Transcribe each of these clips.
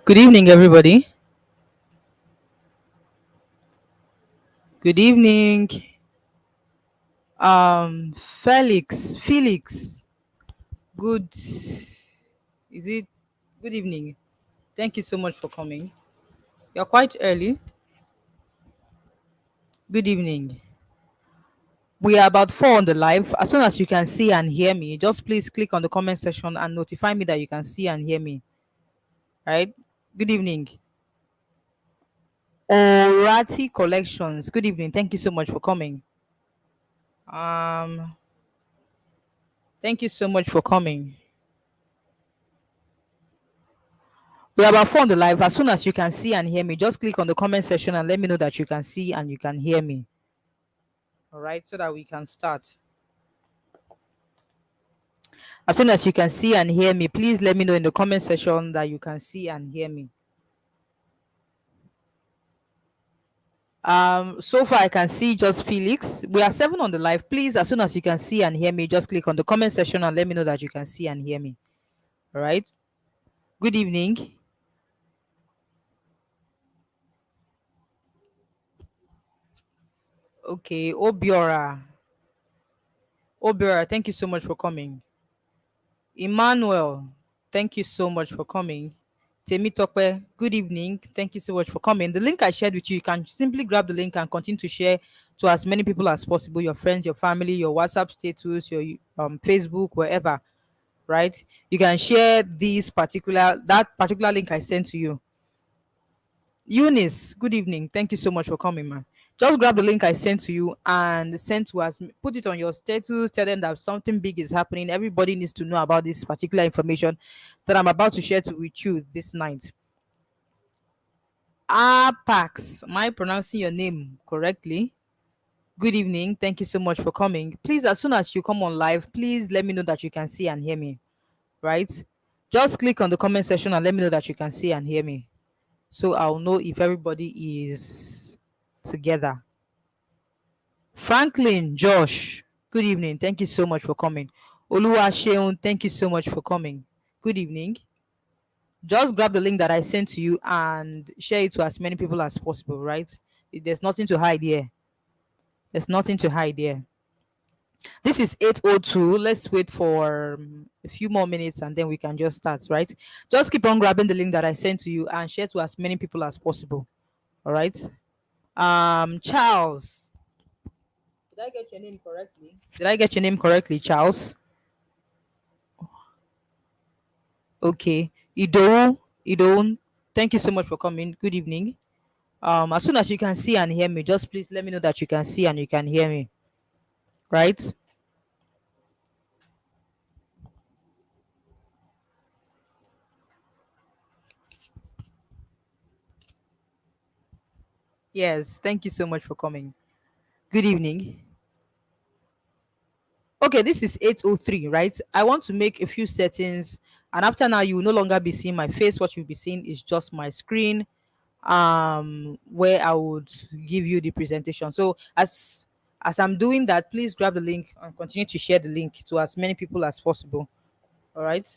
Good evening, everybody. Good evening. Felix. Good. Is it? Good evening. Thank you so much for coming. You're quite early. Good evening. We are about four on the live. As soon as you can see and hear me, just please click on the comment section and notify me that you can see and hear me. Right? Good evening. Orati Collections. Good evening. Thank you so much for coming. Um, thank you so much for coming. We are about four on the live. As soon as you can see and hear me, just click on the comment section and let me know that you can see and you can hear me. All right, so that we can start. As soon as you can see and hear me, please let me know in the comment section that you can see and hear me. So far I can see just Felix. We are seven on the live. Please, as soon as you can see and hear me, just click on the comment section and let me know that you can see and hear me. All right. Good evening. Okay, Obiora. Obiora, thank you so much for coming. Emmanuel, thank you so much for coming. Temitope, good evening. Thank you so much for coming. The link I shared with you, you can simply grab the link and continue to share to as many people as possible, your friends, your family, your WhatsApp status, your Facebook, wherever, right? You can share that particular link I sent to you. Eunice, good evening. Thank you so much for coming, man. Just grab the link I sent to you and send to us. Put it on your status. Tell them that something big is happening. Everybody needs to know about this particular information that I'm about to share with you this night. Pax, am I pronouncing your name correctly? Good evening. Thank you so much for coming. Please, as soon as you come on live, please let me know that you can see and hear me. Right? Just click on the comment section and let me know that you can see and hear me, so I'll know if everybody is together. Franklin, Josh, good evening. Thank you so much for coming. Oluwaseun, thank you so much for coming. Good evening. Just grab the link that I sent to you and share it to as many people as possible, right? There's nothing to hide here. There's nothing to hide here. This is 8:02. Let's wait for a few more minutes and then we can just start, right? Just keep on grabbing the link that I sent to you and share to as many people as possible. All right. Charles. Did I get your name correctly? Did I get your name correctly, Charles? Okay. Ido, thank you so much for coming. Good evening. As soon as you can see and hear me, just please let me know that you can see and you can hear me. Right? Yes, thank you so much for coming. Good evening. Okay, this is 8:03, right? I want to make a few settings, and after now, you will no longer be seeing my face. What you'll be seeing is just my screen, where I would give you the presentation. So as I'm doing that, please grab the link and continue to share the link to as many people as possible. All right.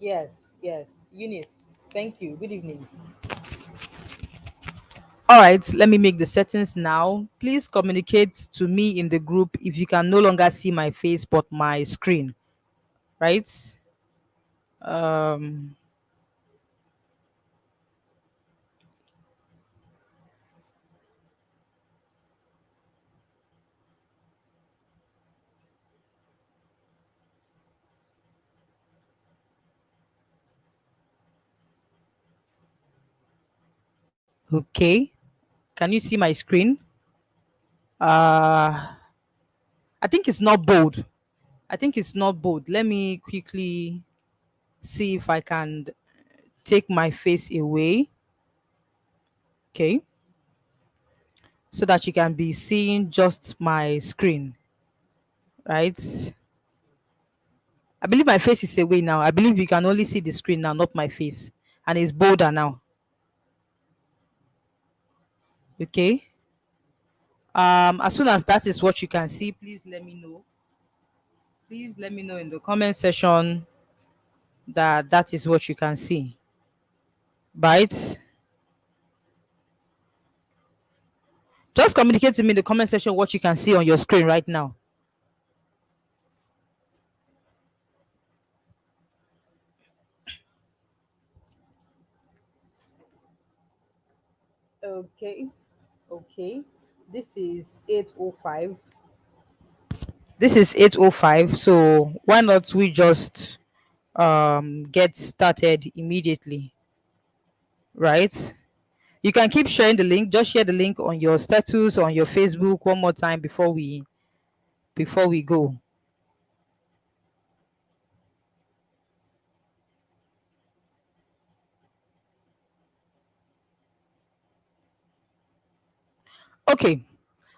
Yes, Eunice, thank you. Good evening. All right, let me make the settings now. Please communicate to me in the group if you can no longer see my face but my screen, right? um okay, can you see my screen? I think it's not bold. Let me quickly see if I can take my face away. Okay, so that you can be seeing just my screen, right? I believe my face is away now. I believe you can only see the screen now, not my face, and it's bolder now. Okay. As soon as that is what you can see, please let me know. Please let me know in the comment section that that is what you can see. Right? Just communicate to me in the comment section what you can see on your screen right now. Okay. Okay. This is 8:05. This is 8:05. So why not we just get started immediately, right? You can keep sharing the link. Just share the link on your status on your Facebook one more time before we go. Okay,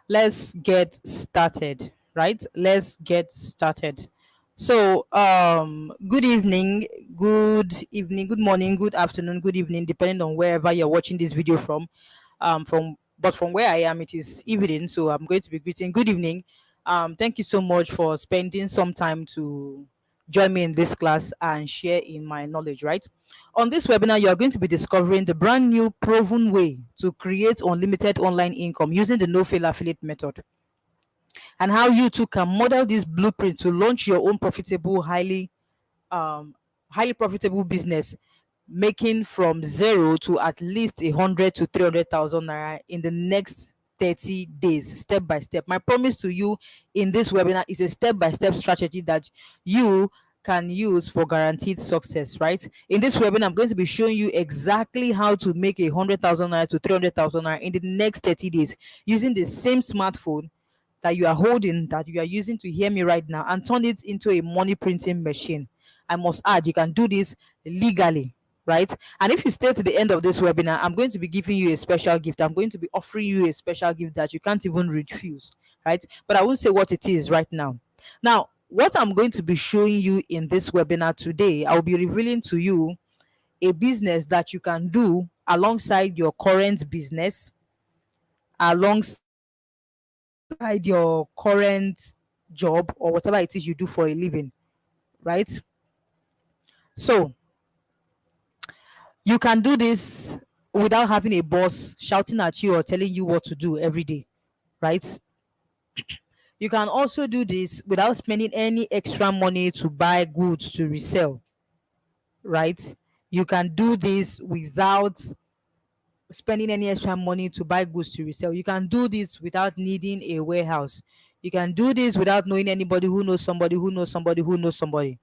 let's get started, right? Let's get started. So good evening, good morning, good afternoon, good evening, depending on wherever you're watching this video from. From where I am, it is evening, so I'm going to be greeting good evening. Thank you so much for spending some time to join me in this class and share in my knowledge, right? On this webinar, you are going to be discovering the brand new proven way to create unlimited online income using the no fail affiliate method, and how you too can model this blueprint to launch your own um, highly profitable business, making from zero to at least 100 to 300,000 naira in the next 30 days, step by step. My promise to you in this webinar is a step by step strategy that you can use for guaranteed success, right? In this webinar, I'm going to be showing you exactly how to make 100,000 naira to 300,000 naira in the next 30 days using the same smartphone that you are holding, that you are using to hear me right now, and turn it into a money printing machine. I must add, you can do this legally, right? And if you stay to the end of this webinar, I'm going to be giving you a special gift. I'm going to be offering you a special gift that you can't even refuse, right? But I won't say what it is right now. Now, what I'm going to be showing you in this webinar today, I'll be revealing to you a business that you can do alongside your current business, alongside your current job, or whatever it is you do for a living, right? So you can do this without having a boss shouting at you or telling you what to do every day, right? You can also do this without spending any extra money to buy goods to resell, right? You can do this without spending any extra money to buy goods to resell. You can do this without needing a warehouse. You can do this without knowing anybody who knows somebody who knows somebody who knows somebody.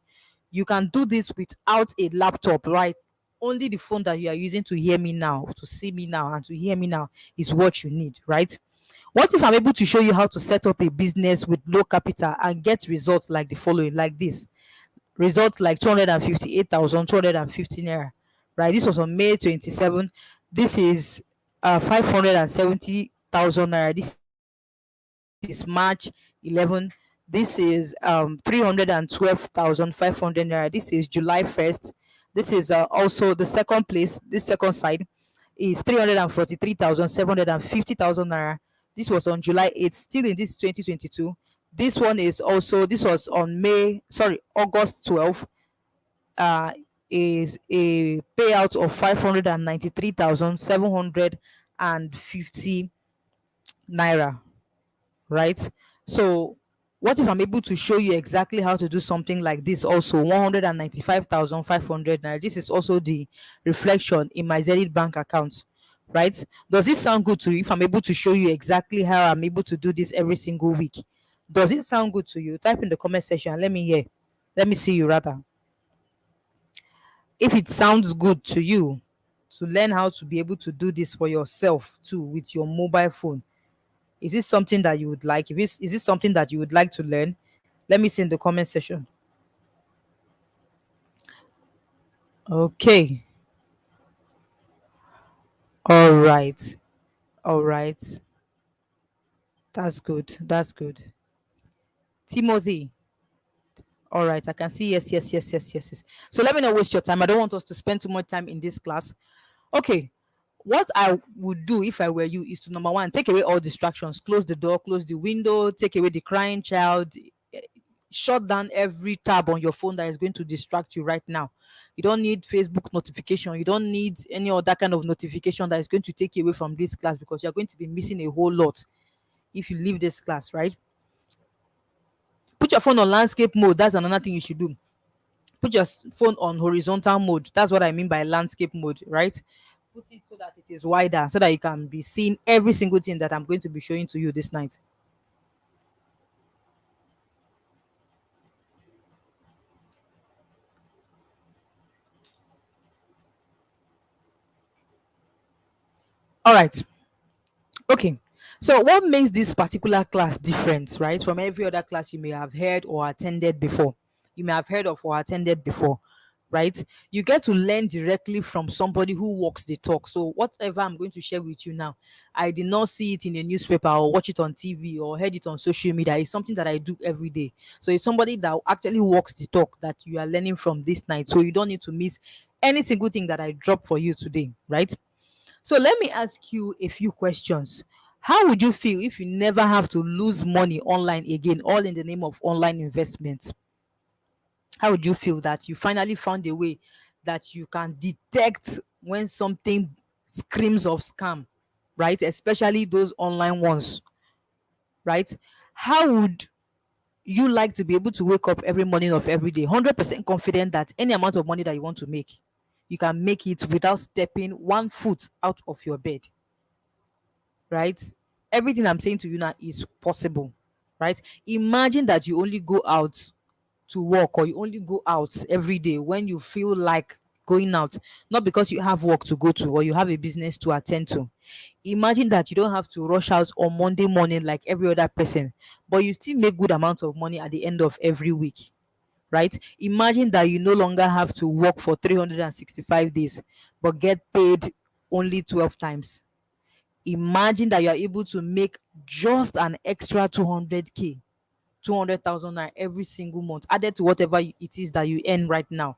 You can do this without a laptop, right? Only the phone that you are using to hear me now, to see me now, and to hear me now is what you need, right? What if I'm able to show you how to set up a business with low capital and get results like the following, like this? Results like 258,250 naira, right? This was on May 27th. This is 570,000 naira. This is March 11. This is 312,500 naira. This is July 1st. This is also the second place. This second side is 343,750,000 naira. This was on July 8th, still in this 2022. This one is also, this was on August 12th. Uh, is a payout of 593,750 naira, right? So what if I'm able to show you exactly how to do something like this? Also 195,500 naira. This is also the reflection in my Zenith bank account, right? Does this sound good to you if I'm able to show you exactly how I'm able to do this every single week? Does it sound good to you? Type in the comment section and let me hear. Let me see you rather. If it sounds good to you to learn how to be able to do this for yourself too with your mobile phone, is this something that you would like? Is this something that you would like to learn? Let me see in the comment section. Okay. All right. All right. That's good. That's good. Timothy. All right. I can see yes, yes, yes, yes, yes, yes. So let me not waste your time. I don't want us to spend too much time in this class. Okay. What I would do if I were you is to, number one, take away all distractions, close the door, close the window, take away the crying child, Shut down every tab on your phone that is going to distract you right now. You don't need Facebook notification. You don't need any other kind of notification that is going to take you away from this class, because you're going to be missing a whole lot if you leave this class, right? Put your phone on landscape mode. That's another thing you should do. Put your phone on horizontal mode. That's what I mean by landscape mode, right? Put it so that it is wider, so that you can be seeing every single thing that I'm going to be showing to you this night. All right. Okay. So what makes this particular class different, right, from every other class you may have heard or attended before? You may have heard of or attended before, right? You get to learn directly from somebody who walks the talk. So whatever I'm going to share with you now, I did not see it in a newspaper or watch it on TV or heard it on social media. It's something that I do every day. So it's somebody that actually walks the talk that you are learning from this night. So you don't need to miss any single thing that I drop for you today, right? So let me ask you a few questions. How would you feel if you never have to lose money online again, all in the name of online investments? How would you feel that you finally found a way that you can detect when something screams of scam, right? Especially those online ones, right? How would you like to be able to wake up every morning of every day 100% confident that any amount of money that you want to make, you can make it without stepping one foot out of your bed, right? Everything I'm saying to you now is possible, right? Imagine that you only go out to work, or you only go out every day when you feel like going out, not because you have work to go to or you have a business to attend to. Imagine that you don't have to rush out on Monday morning like every other person, but you still make good amount of money at the end of every week, right? Imagine that you no longer have to work for 365 days but get paid only 12 times. Imagine that you are able to make just an extra 200k, 200,000 naira every single month, added to whatever it is that you earn right now.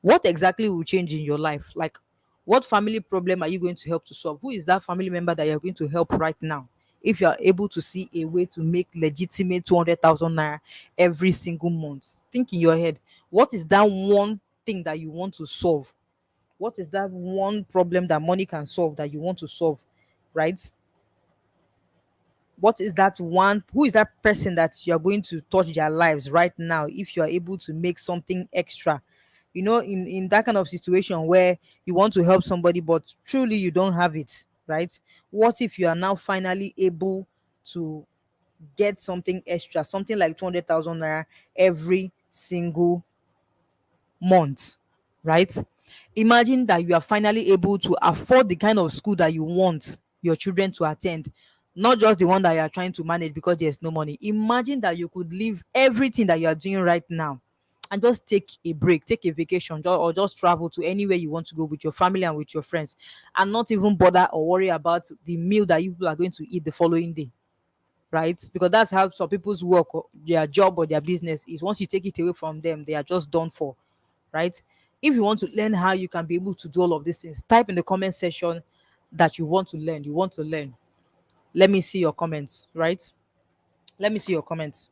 What exactly will change in your life? Like, what family problem are you going to help to solve? Who is that family member that you're going to help right now? If you are able to see a way to make legitimate 200,000 naira every single month, think in your head, what is that one thing that you want to solve? What is that one problem that money can solve that you want to solve, right? What is that one, who is that person that you're going to touch their lives right now if you are able to make something extra, in that kind of situation where you want to help somebody but truly you don't have it, right? What if you are now finally able to get something extra, something like 200,000 naira every single month, right? Imagine that you are finally able to afford the kind of school that you want your children to attend, not just the one that you are trying to manage because there's no money. Imagine that you could leave everything that you are doing right now and just take a break, take a vacation, or just travel to anywhere you want to go with your family and with your friends, and not even bother or worry about the meal that you people are going to eat the following day, right? Because that's how some people's work or their job or their business is. Once you take it away from them, they are just done for, right? If you want to learn how you can be able to do all of these things, type in the comment section that you want to learn. You want to learn. Let me see your comments, right? Let me see your comments.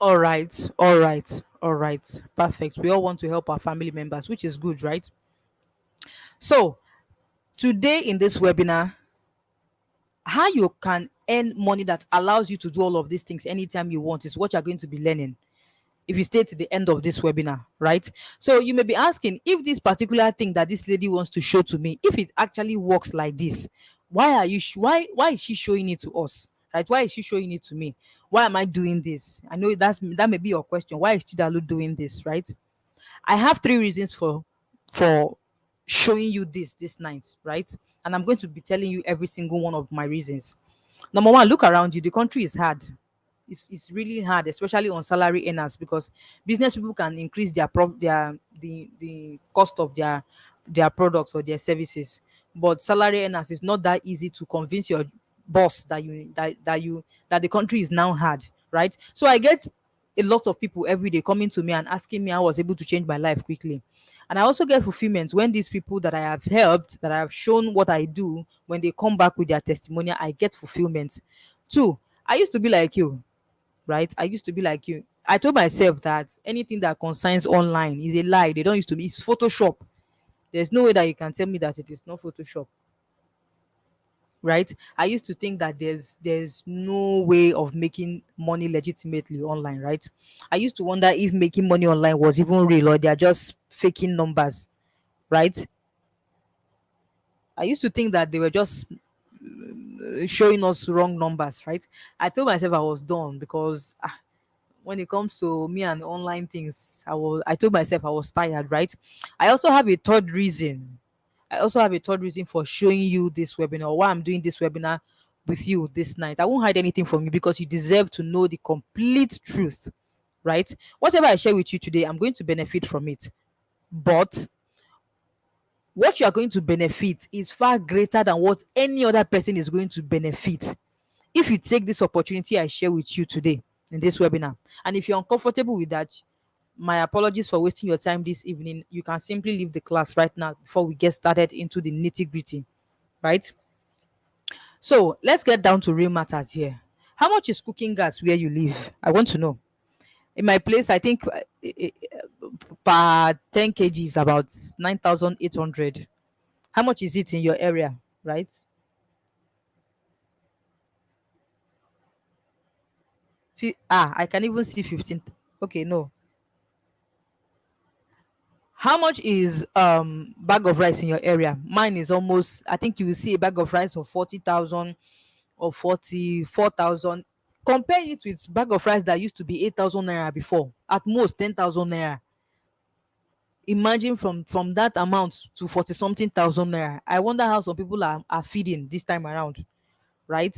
All right, all right, all right. Perfect. We all want to help our family members, which is good, right? So, today in this webinar, how you can earn money that allows you to do all of these things anytime you want is what you're going to be learning if you stay to the end of this webinar, right? So you may be asking, if this particular thing that this lady wants to show to me, if it actually works like this, why is she showing it to us, right? Why is she showing it to me? Why am I doing this? I know that may be your question. Why is Chidalu doing this, right? I have three reasons for showing you this night, right? And I'm going to be telling you every single one of my reasons. Number one, look around you. The country is hard. It's really hard, especially on salary earners, because business people can increase the cost of their products or their services. But salary earners, is not that easy to convince your boss that the country is now hard, right? So I get a lot of people every day coming to me and asking me how I was able to change my life quickly. And I also get fulfillment when these people that I have helped, that I have shown what I do, when they come back with their testimonial, I get fulfillment. Two, I used to be like you, right? I used to be like you. I told myself that anything that concerns online is a lie. They don't used to be, it's Photoshop. There's no way that you can tell me that it is not Photoshop, right? I used to think that there's no way of making money legitimately online, right? I used to wonder if making money online was even real or they are just faking numbers, right? I used to think that they were just showing us wrong numbers, right? I told myself I was done because when it comes to me and online things, I told myself I was tired, right? I also have a third reason. I also have a third reason for showing you this webinar, why I'm doing this webinar with you this night. I won't hide anything from you because you deserve to know the complete truth, right? Whatever I share with you today, I'm going to benefit from it. But what you are going to benefit is far greater than what any other person is going to benefit if you take this opportunity I share with you today in this webinar. And if you're uncomfortable with that, my apologies for wasting your time this evening. You can simply leave the class right now before we get started into the nitty-gritty, right? So let's get down to real matters here. How much is cooking gas where you live? I want to know. In my place, I think per 10 kg is about 9,800. How much is it in your area, right? I can even see 15. Okay, no. How much is bag of rice in your area? Mine is almost, I think you will see a bag of rice of 40,000 or 44,000. Compare it with bag of rice that used to be 8,000 naira before, at most 10,000 naira. Imagine from that amount to 40 something thousand naira. I wonder how some people are feeding this time around, right?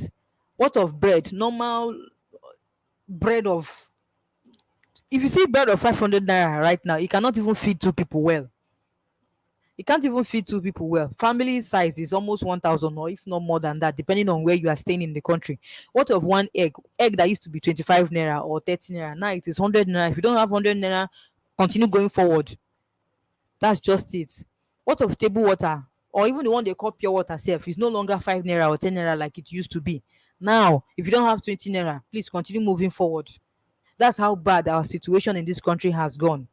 What of bread? Normal bread of, if you see bread of 500 naira right now, you cannot even feed two people well. You can't even feed two people well. Family size is almost 1,000 or if not more than that, depending on where you are staying in the country. What of one egg? Egg that used to be 25 naira or 30 naira, now it is 100 naira. If you don't have 100 naira, continue going forward. That's just it. What of table water? Or even the one they call pure water self is no longer 5 naira or 10 naira like it used to be. Now, if you don't have 20 naira, please continue moving forward. That's how bad our situation in this country has gone.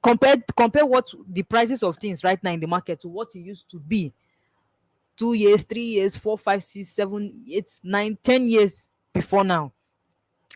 Compare what the prices of things right now in the market to what it used to be 2 years, 3 years, 4, 5, 6, 7, 8, 9, 10 years before now.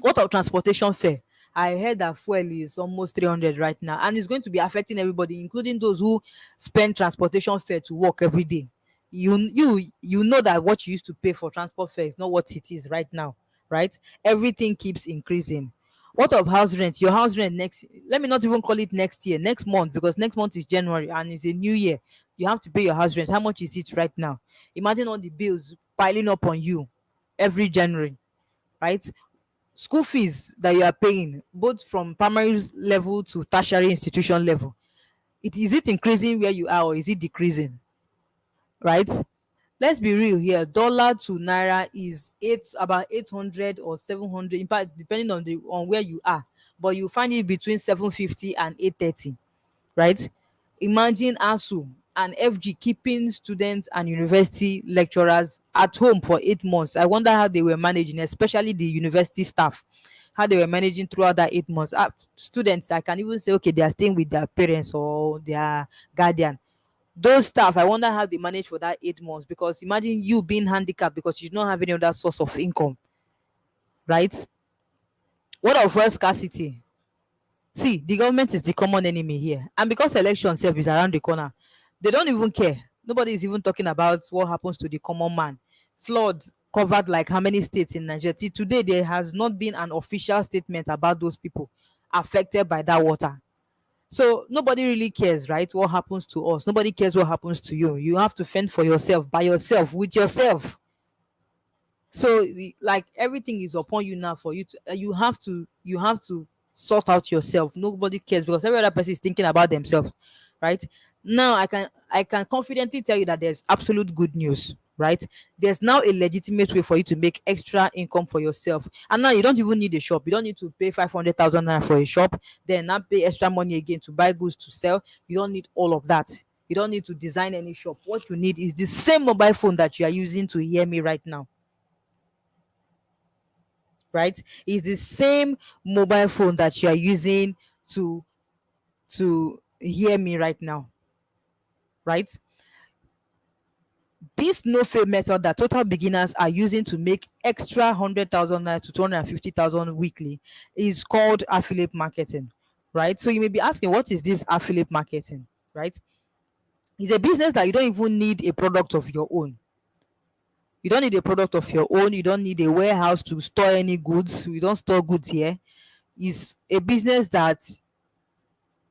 What of transportation fare? I heard that fuel is almost 300 right now, and it's going to be affecting everybody, including those who spend transportation fare to work every day. You know that what you used to pay for transport fare is not what it is right now, right? Everything keeps increasing. What of house rent? Your house rent next, let me not even call it next year, next month, because next month is January and it's a new year. You have to pay your house rent. How much is it right now? Imagine all the bills piling up on you every January, right? School fees that you are paying both from primary level to tertiary institution level, it increasing where you are or is it decreasing, right? Let's be real here. Dollar to naira is about 800 or 700, in fact depending on the on where you are, but you find it between 750 and 830, right? Imagine ASU and FG keeping students and university lecturers at home for 8 months. I wonder how they were managing, especially the university staff, how they were managing throughout that 8 months. Students, I can even say, okay, they are staying with their parents or their guardian. Those staff, I wonder how they manage for that 8 months, because imagine you being handicapped because you don't have any other source of income, right? What of fuel scarcity? See, the government is the common enemy here. And because election self is around the corner, they don't even care. Nobody is even talking about what happens to the common man. Flood covered like how many states in Nigeria? Till today, there has not been an official statement about those people affected by that water. So nobody really cares, right? What happens to us? Nobody cares what happens to you. You have to fend for yourself, by yourself, with yourself. So like everything is upon you now for you to you have to sort out yourself. Nobody cares because every other person is thinking about themselves, right? Now I can confidently tell you that there's absolute good news. right? There's now a legitimate way for you to make extra income for yourself. And now you don't even need a shop. You don't need to pay 500,000 naira for a shop, then now pay extra money again to buy goods to sell. You don't need all of that. You don't need to design any shop. What you need is the same mobile phone that you are using to hear me right now, right? Is the same mobile phone that you are using to hear me right now, right? This no fail method that total beginners are using to make extra 100,000 naira to 250,000 weekly is called affiliate marketing, right? So you may be asking, what is this affiliate marketing, right? It's a business that you don't even need a product of your own. You don't need a product of your own. You don't need a warehouse to store any goods. We don't store goods here. It's a business that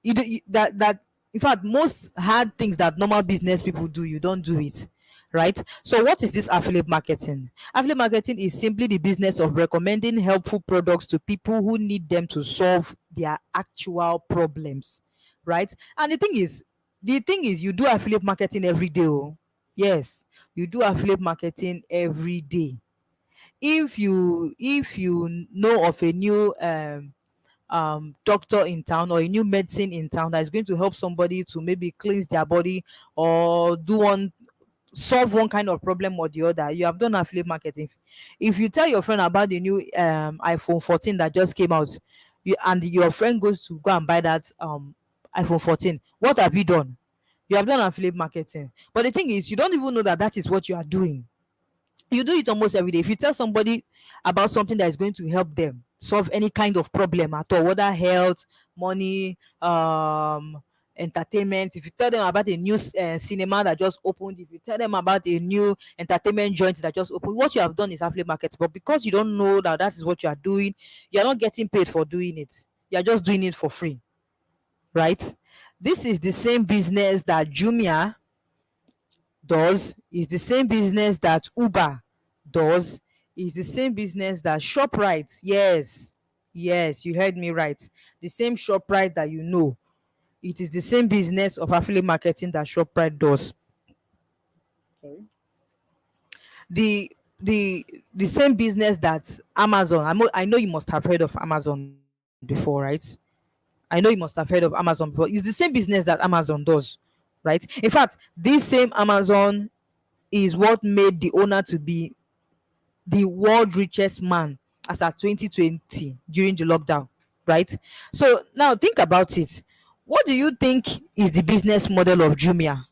that in fact most hard things that normal business people do, you don't do it, right? So what is this affiliate marketing? Affiliate marketing is simply the business of recommending helpful products to people who need them to solve their actual problems, right? And the thing is you do affiliate marketing every day. Oh, yes, you do affiliate marketing every day. If you know of a new doctor in town or a new medicine in town that is going to help somebody to maybe cleanse their body or do one solve one kind of problem or the other, you have done affiliate marketing. If you tell your friend about the new iPhone 14 that just came out, and your friend goes to go and buy that iPhone 14, what have you done? You have done affiliate marketing. But the thing is, you don't even know that that is what you are doing. You do it almost every day. If you tell somebody about something that is going to help them solve any kind of problem at all, whether health, money, entertainment, if you tell them about a new cinema that just opened, if you tell them about a new entertainment joint that just opened, what you have done is affiliate market. But because you don't know that that is what you are doing, you are not getting paid for doing it. You are just doing it for free, right? This is the same business that Jumia does, is the same business that Uber does, is the same business that ShopRite. Yes, you heard me right. The same ShopRite that you know. It is the same business of affiliate marketing that ShopRite does. Sorry. The same business that Amazon. I know you must have heard of Amazon before, right? I know you must have heard of Amazon before. It's the same business that Amazon does, right? In fact, this same Amazon is what made the owner to be the world richest man as at 2020 during the lockdown, right? So now think about it. What do you think is the business model of Jumia,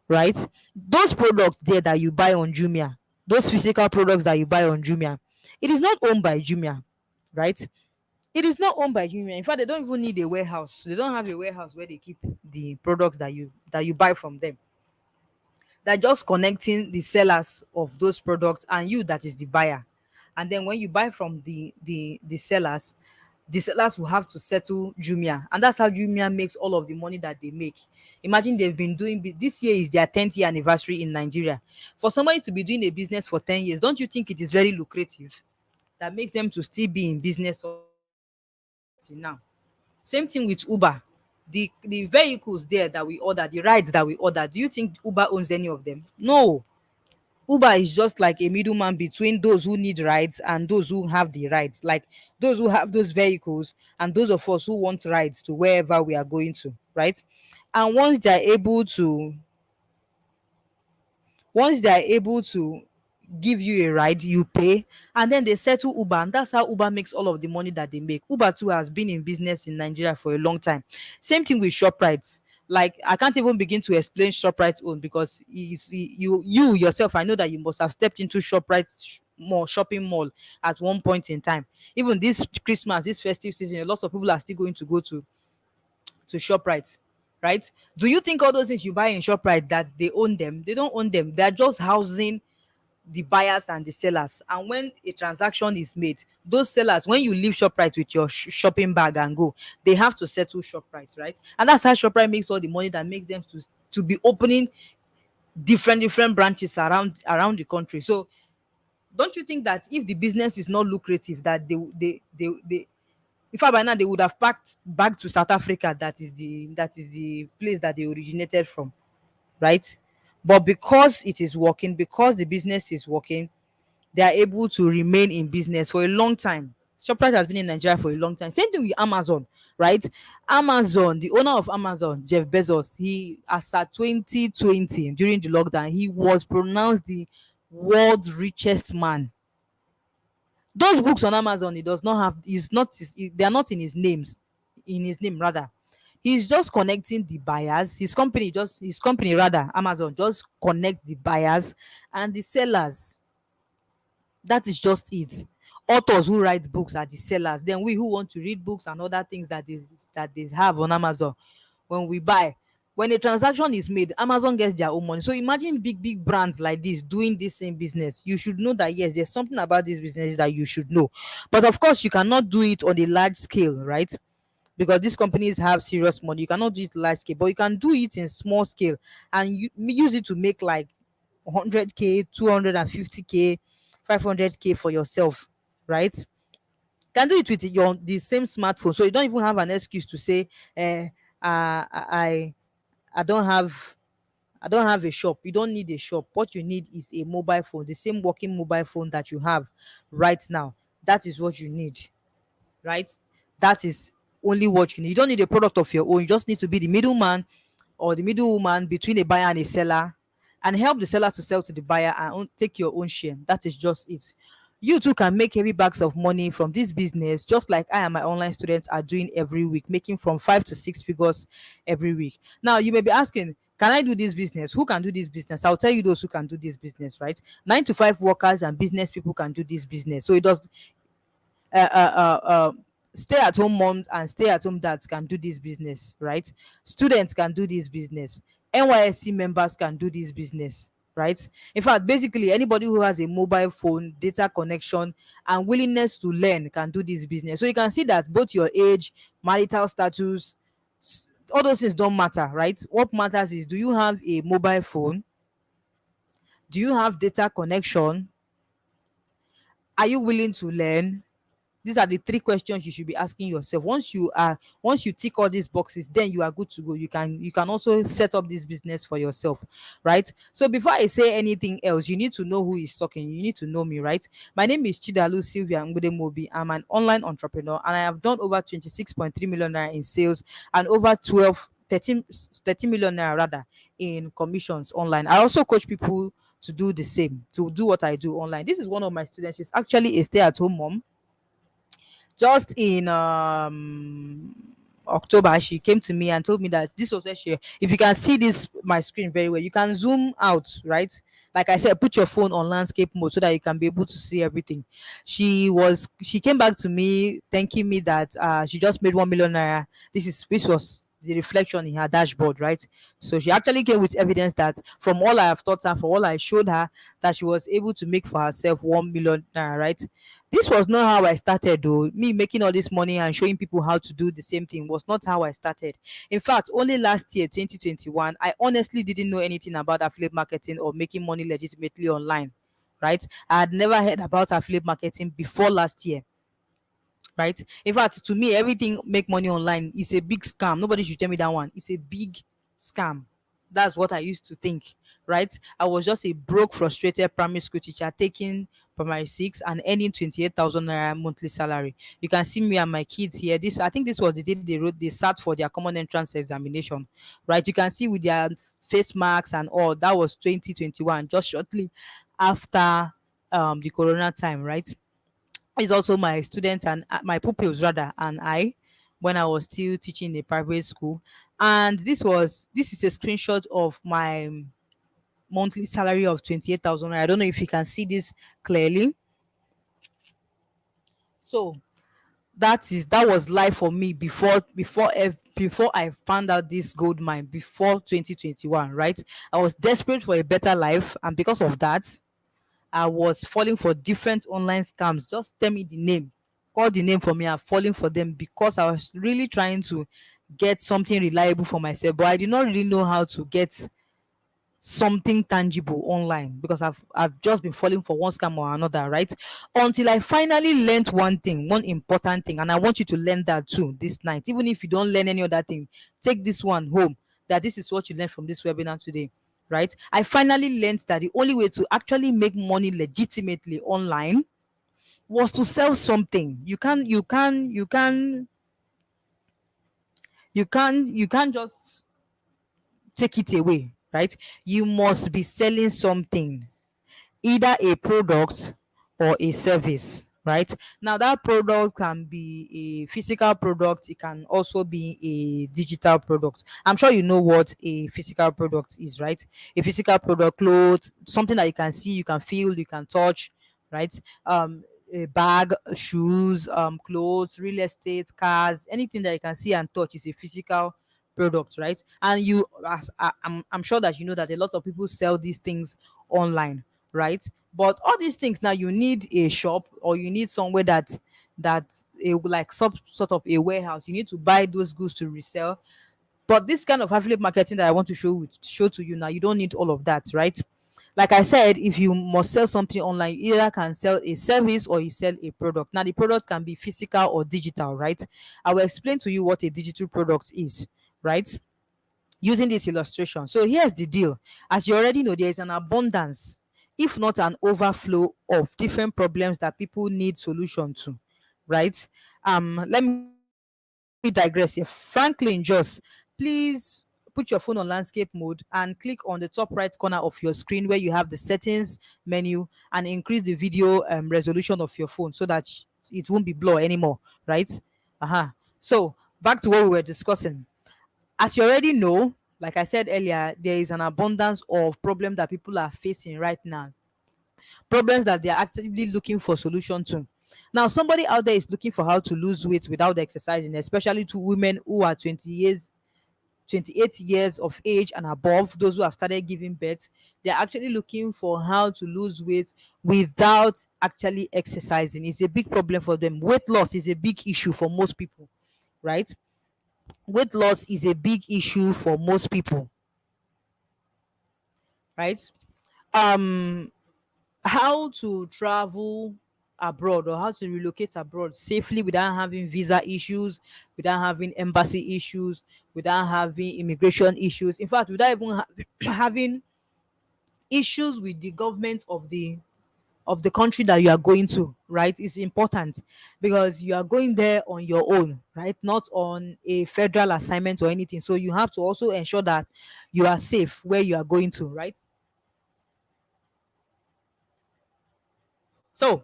right? Those products there that you buy on Jumia, those physical products that you buy on Jumia, it is not owned by Jumia, right? It is not owned by Jumia. In fact, they don't even need a warehouse. They don't have a warehouse where they keep the products that you buy from them. They're just connecting the sellers of those products and you, that is the buyer. And then when you buy from the sellers will have to settle Jumia, and that's how Jumia makes all of the money that they make. Imagine they've been doing this year is their 10th year anniversary in Nigeria. For somebody to be doing a business for 10 years, don't you think it is very lucrative? That makes them to still be in business up till now. Same thing with Uber. The vehicles there that we order, the rides that we order, do you think Uber owns any of them? No. Uber is just like a middleman between those who need rides and those who have the rides, like those who have those vehicles and those of us who want rides to wherever we are going to, right? And once they are able to give you a ride, you pay, and then they settle Uber, and that's how Uber makes all of the money that they make. Uber too has been in business in Nigeria for a long time. Same thing with ShopRite. Like, I can't even begin to explain ShopRite's own, because you yourself, I know that you must have stepped into shopping mall at one point in time. Even this Christmas, this festive season, a lot of people are still going to go to ShopRite, right? Do you think all those things you buy in ShopRite that they own them? They don't own them. They're just housing the buyers and the sellers. And when a transaction is made, those sellers, when you leave ShopRite with your shopping bag and go, they have to settle ShopRite, right? And that's how ShopRite makes all the money that makes them to be opening different branches around the country. So don't you think that if the business is not lucrative, that they in fact by now they would have packed back to South Africa? That is the place that they originated from, right? But because it is working, because the business is working, they are able to remain in business for a long time. Shoprite has been in Nigeria for a long time. Same thing with Amazon, right? Amazon, the owner of Amazon, Jeff Bezos, he, as at 2020, during the lockdown, he was pronounced the world's richest man. Those books on Amazon, he does not have, he's not they are not in his names, in his name rather. He's just connecting the buyers. His company rather, Amazon, just connects the buyers and the sellers. That is just it. Authors who write books are the sellers. Then we who want to read books and other things that they have on Amazon, when we buy, when a transaction is made, Amazon gets their own money. So imagine big brands like this doing this same business. You should know that yes, there's something about this business that you should know. But of course, you cannot do it on a large scale, right? Because these companies have serious money. You cannot do it large scale, but you can do it in small scale and use it to make like 100K, 250K, 500K for yourself, right? Can do it with your the same smartphone, so you don't even have an excuse to say, I don't have, I don't have a shop. You don't need a shop. What you need is a mobile phone, the same working mobile phone that you have right now. That is what you need, right? That is only what you need. You don't need a product of your own. You just need to be the middleman or the middlewoman between a buyer and a seller, and help the seller to sell to the buyer and take your own share. That is just it. You too can make heavy bags of money from this business, just like I and my online students are doing every week, making from 5 to 6 figures every week. Now, you may be asking, can I do this business? Who can do this business? I'll tell you those who can do this business, right? 9 to 5 workers and business people can do this business. So it does, uh, uh, uh, uh, stay at home moms and stay at home dads can do this business, right? Students can do this business. NYSC members can do this business, right? In fact, basically, anybody who has a mobile phone, data connection, and willingness to learn can do this business. So you can see that both your age, marital status, all those things don't matter, right? What matters is, do you have a mobile phone? Do you have data connection? Are you willing to learn? These are the three questions you should be asking yourself. Once you tick all these boxes, then you are good to go. You can also set up this business for yourself, right? So before I say anything else, you need to know who is talking. You need to know me, right? My name is Chidalu Sylvia Ngudemobi. I'm an online entrepreneur and I have done over 26.3 million naira in sales and over 13 million naira rather in commissions online. I also coach people to do the same, to do what I do online. This is one of my students. She's actually a stay-at-home mom. Just in October, she came to me and told me that this was where she, if you can see this my screen very well, you can zoom out, right? Like I said, put your phone on landscape mode so that you can be able to see everything. She came back to me thanking me that she just made 1 million naira. This was the reflection in her dashboard, right? So she actually came with evidence that from all I have taught her, for all I showed her, that she was able to make for herself 1 million naira, right? This was not how I started though. Me making all this money and showing people how to do the same thing was not how I started. In fact, only last year, 2021, I honestly didn't know anything about affiliate marketing or making money legitimately online, right? I had never heard about affiliate marketing before last year, right? In fact, to me, everything make money online is a big scam. Nobody should tell me that one. It's a big scam. That's what I used to think, right? I was just a broke, frustrated primary school teacher taking primary six and earning 28,000 naira monthly salary. You can see me and my kids here. This, I think this was the day they sat for their common entrance examination, right? You can see with their face masks and all. That was 2021, just shortly after the corona time, right? Is also my students and my pupils rather, and I, when I was still teaching in a private school. And this is a screenshot of my monthly salary of 28,000. I don't know if you can see this clearly. So that was life for me before I found out this gold mine before 2021, right? I was desperate for a better life, and because of that, I was falling for different online scams. Just tell me the name, call the name for me. I'm falling for them because I was really trying to get something reliable for myself, but I did not really know how to get something tangible online because I've just been falling for one scam or another, right? Until I finally learned one thing, one important thing, and I want you to learn that too this night. Even if you don't learn any other thing, take this one home. That this is what you learned from this webinar today. right? I finally learned that the only way to actually make money legitimately online was to sell something. You can't just take it away, right? You must be selling something, either a product or a service, right? Now that product can be a physical product, it can also be a digital product. I'm sure you know what a physical product is, right? A physical product, clothes, something that you can see, you can feel, you can touch, right? A bag, shoes, clothes, real estate, cars, anything that you can see and touch is a physical product, right? And I'm sure that you know that a lot of people sell these things online, right? But all these things now, you need a shop, or you need somewhere that a like sort of a warehouse. You need to buy those goods to resell. But this kind of affiliate marketing that I want to show to you now, you don't need all of that, right? Like I said, if you must sell something online, you either can sell a service or you sell a product. Now the product can be physical or digital, right? I will explain to you what a digital product is, right, using this illustration. So here's the deal. As you already know, there is an abundance, if not an overflow, of different problems that people need solution to, right? Let me digress here. Franklin, just please put your phone on landscape mode and click on the top right corner of your screen where you have the settings menu, and increase the video resolution of your phone so that it won't be blur anymore, right? So back to what we were discussing. As you already know, like I said earlier, there is an abundance of problems that people are facing right now, problems that they are actively looking for solution to. Now, somebody out there is looking for how to lose weight without exercising, especially to women who are 28 years of age and above, those who have started giving birth. They're actually looking for how to lose weight without actually exercising. It's a big problem for them. Weight loss is a big issue for most people, right? Weight loss is a big issue for most people, right? um how to travel abroad, or how to relocate abroad safely without having visa issues, without having embassy issues, without having immigration issues, in fact without even having issues with the government of the country that you are going to, right, is important, because you are going there on your own, right, not on a federal assignment or anything. So you have to also ensure that you are safe where you are going to, right? So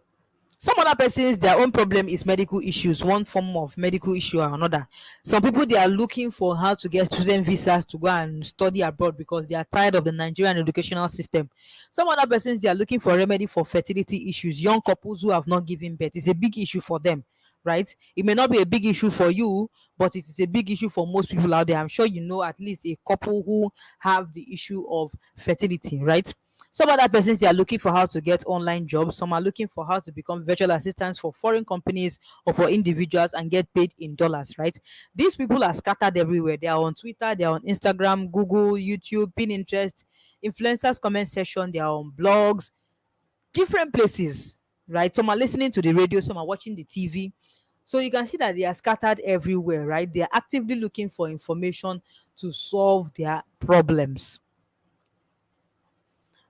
some other persons, their own problem is medical issues, one form of medical issue or another. Some people, they are looking for how to get student visas to go and study abroad because they are tired of the Nigerian educational system. Some other persons, they are looking for remedy for fertility issues. Young couples who have not given birth is a big issue for them, right? It may not be a big issue for you, but it is a big issue for most people out there. I'm sure you know at least a couple who have the issue of fertility, right? Some other persons, they are looking for how to get online jobs. Some are looking for how to become virtual assistants for foreign companies or for individuals and get paid in dollars, right? These people are scattered everywhere. They are on Twitter, they are on Instagram, Google, YouTube, Pinterest, influencers comment section, they are on blogs, different places, right? Some are listening to the radio, some are watching the TV. So you can see that they are scattered everywhere, right? They are actively looking for information to solve their problems.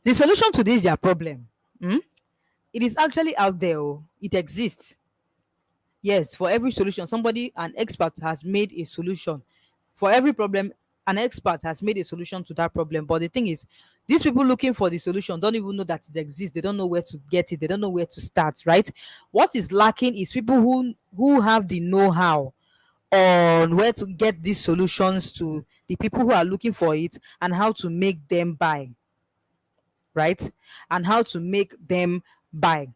The solution to this their problem, it is actually out there. Oh, it exists. Yes, for every solution, somebody, an expert has made a solution. For every problem, an expert has made a solution to that problem. But the thing is, these people looking for the solution don't even know that it exists. They don't know where to get it. They don't know where to start, right? What is lacking is people who have the know-how on where to get these solutions to the people who are looking for it, and how to make them buy, right? And how to make them buy.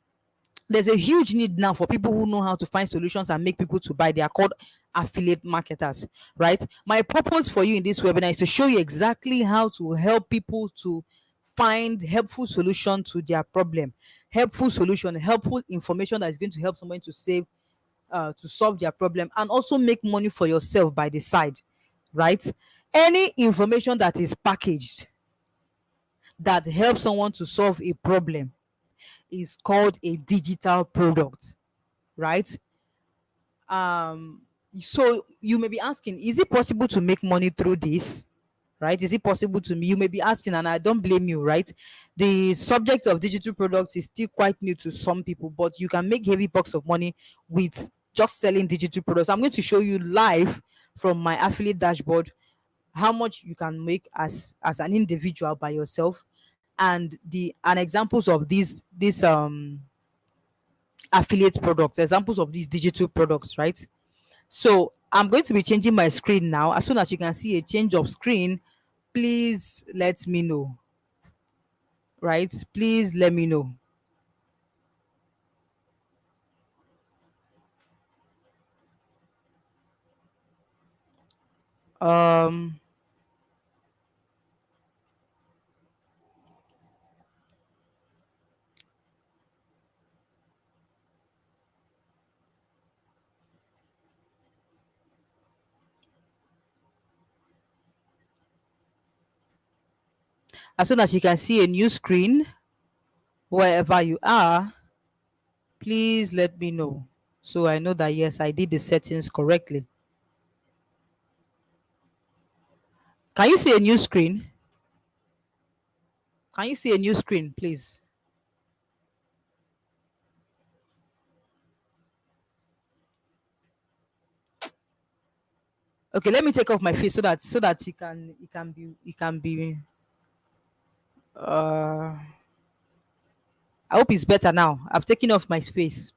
There's a huge need now for people who know how to find solutions and make people to buy. They are called affiliate marketers, right? My purpose for you in this webinar is to show you exactly how to help people to find helpful solution to their problem, helpful solution, helpful information that is going to help somebody to save to solve their problem, and also make money for yourself by the side, right? Any information that is packaged that helps someone to solve a problem is called a digital product, right? um so you may be asking, is it possible to make money through this, right? Is it possible to me? You may be asking, and I don't blame you, right? The subject of digital products is still quite new to some people, but you can make heavy bucks of money with just selling digital products. I'm going to show you live from my affiliate dashboard how much you can make as an individual by yourself, and the and examples of these affiliate products, examples of these digital products, right? So I'm going to be changing my screen now. As soon as you can see a change of screen, please let me know, right? Please let me know. um as soon as you can see a new screen wherever you are, please let me know, so I know that yes, I did the settings correctly. Can you see a new screen? Can you see a new screen, please? Okay, let me take off my face so that it can be uh I hope it's better now. I've taken off my space.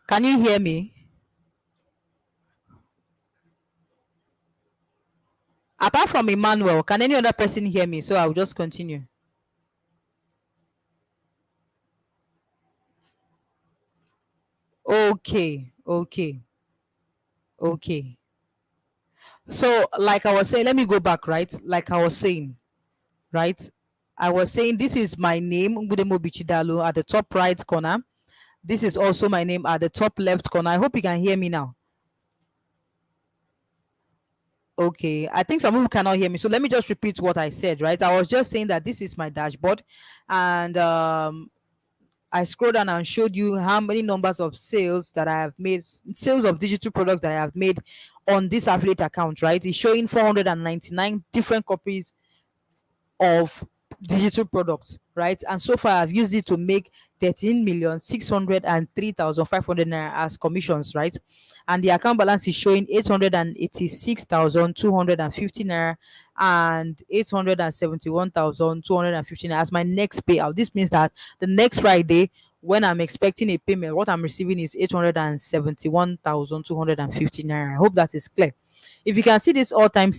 Can you hear me? Apart from Emmanuel, can any other person hear me? So I'll just continue. Okay, okay, okay. So, like I was saying, let me go back, right? Like I was saying, right? I was saying this is my name, Ngudemo Bichidalo, at the top right corner. This is also my name at the top left corner. I hope you can hear me now. Okay, I think some people cannot hear me. So let me just repeat what I said, right? I was just saying that this is my dashboard, and I scrolled down and showed you how many numbers of sales that I have made, sales of digital products that I have made on this affiliate account, right, is showing 499 different copies of digital products, right? And so far I've used it to make 13,603,500 naira as commissions, right? And the account balance is showing 886,250 naira and 871,250 naira as my next payout. This means that the next Friday, when I'm expecting a payment, what I'm receiving is 871,250 naira. I hope that is clear. If you can see this all time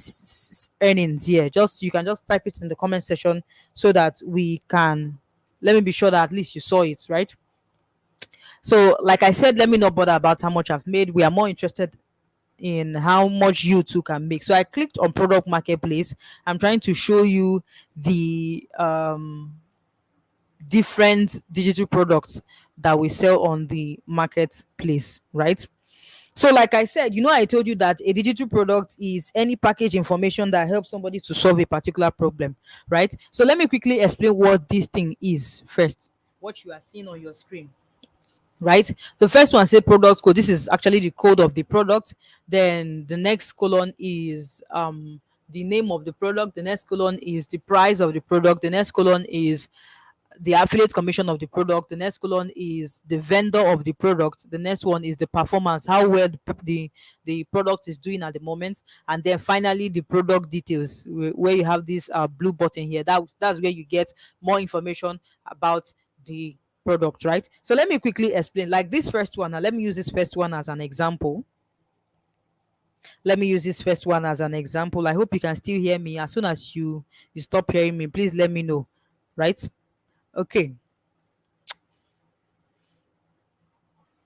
earnings here, just you can just type it in the comment section so that we can, let me be sure that at least you saw it, right? So like I said, let me not bother about how much I've made. We are more interested in how much you too can make. So I clicked on product marketplace. I'm trying to show you the different digital products that we sell on the marketplace, right? So, like I said, I told you that a digital product is any package information that helps somebody to solve a particular problem, right? So, let me quickly explain what this thing is first. What you are seeing on your screen, right? The first one say product code. This is actually the code of the product. Then the next column is the name of the product. The next column is the price of the product. The next column is the affiliate commission of the product. The next column is the vendor of the product. The next one is the performance, how well the product is doing at the moment. And then finally the product details, where you have this blue button here. That's where you get more information about the product, right? So let me quickly explain. Like this first one, now let me use this first one as an example. Let me use this first one as an example. I hope you can still hear me. As soon as you stop hearing me, please let me know, right? Okay.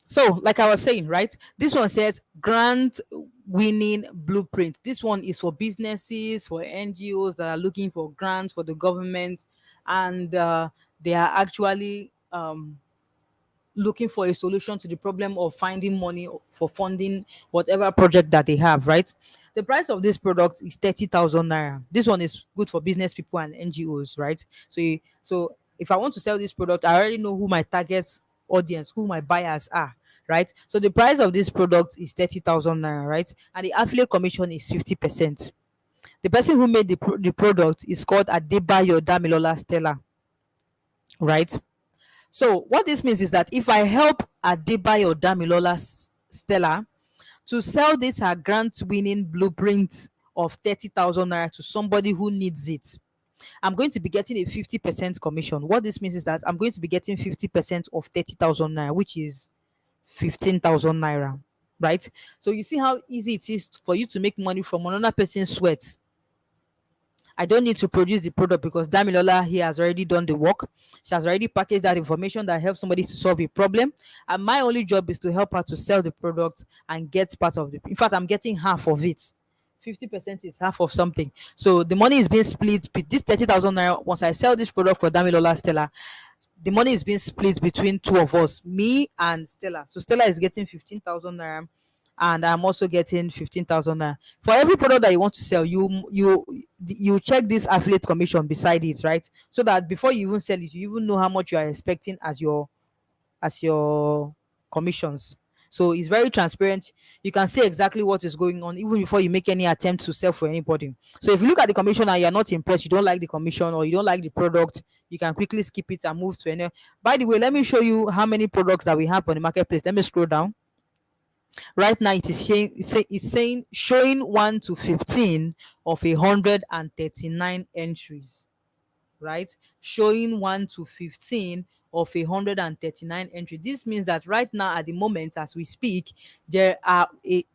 So, like I was saying, right, this one says grant winning blueprint. This one is for businesses, for NGOs that are looking for grants for the government, and they are actually looking for a solution to the problem of finding money for funding whatever project that they have, right? The price of this product is 30,000 naira. This one is good for business people and NGOs, right? So if I want to sell this product, I already know who my target audience, who my buyers are, right? So the price of this product is 30,000 naira, right? And the affiliate commission is 50%. The person who made the product is called Adebayo Damilola Stella, right? So what this means is that if I help Adebayo Damilola Stella to sell this her grant winning blueprint of 30,000 naira to somebody who needs it, I'm going to be getting a 50% commission. What this means is that I'm going to be getting 50% of 30,000 naira, which is 15,000 naira, right? So you see how easy it is for you to make money from another person's sweat. I don't need to produce the product because Damilola here has already done the work. She has already packaged that information that helps somebody to solve a problem. And my only job is to help her to sell the product and get part of it. In fact, I'm getting half of it. 50% is half of something. So the money is being split. This 30,000 naira, once I sell this product for Damilola Stella, the money is being split between two of us, me and Stella. So Stella is getting 15,000 naira and I'm also getting 15,000 naira. For every product that you want to sell, you check this affiliate commission beside it, right? So that before you even sell it, you even know how much you are expecting as your commissions. So it's very transparent. You can see exactly what is going on even before you make any attempt to sell for anybody. So if you look at the commission and you're not impressed, you don't like the commission or you don't like the product, you can quickly skip it and move to any. By the way, let me show you how many products that we have on the marketplace. Let me scroll down. Right now it is saying showing 1 to 15 of 139 entries, right? Showing 1 to 15 of 139 entry. This means that right now at the moment as we speak, there are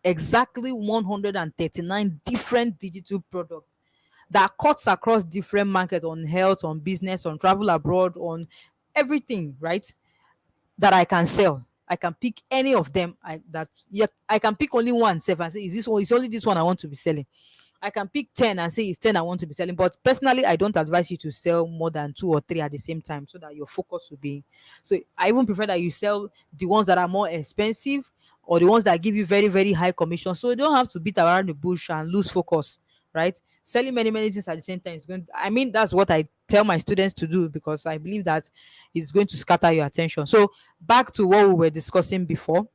exactly 139 different digital products that cuts across different markets, on health, on business, on travel abroad, on everything, right? That I can sell. I can pick any of them. I can pick only one self and say, is this one? It's only this one I want to be selling. I can pick 10 and say it's 10 I want to be selling. But personally, I don't advise you to sell more than two or three at the same time so that your focus will be. So I even prefer that you sell the ones that are more expensive or the ones that give you very, very high commission. So you don't have to beat around the bush and lose focus, right? Selling many, many things at the same time is going. I mean, that's what I tell my students to do because I believe that it's going to scatter your attention. So back to what we were discussing before.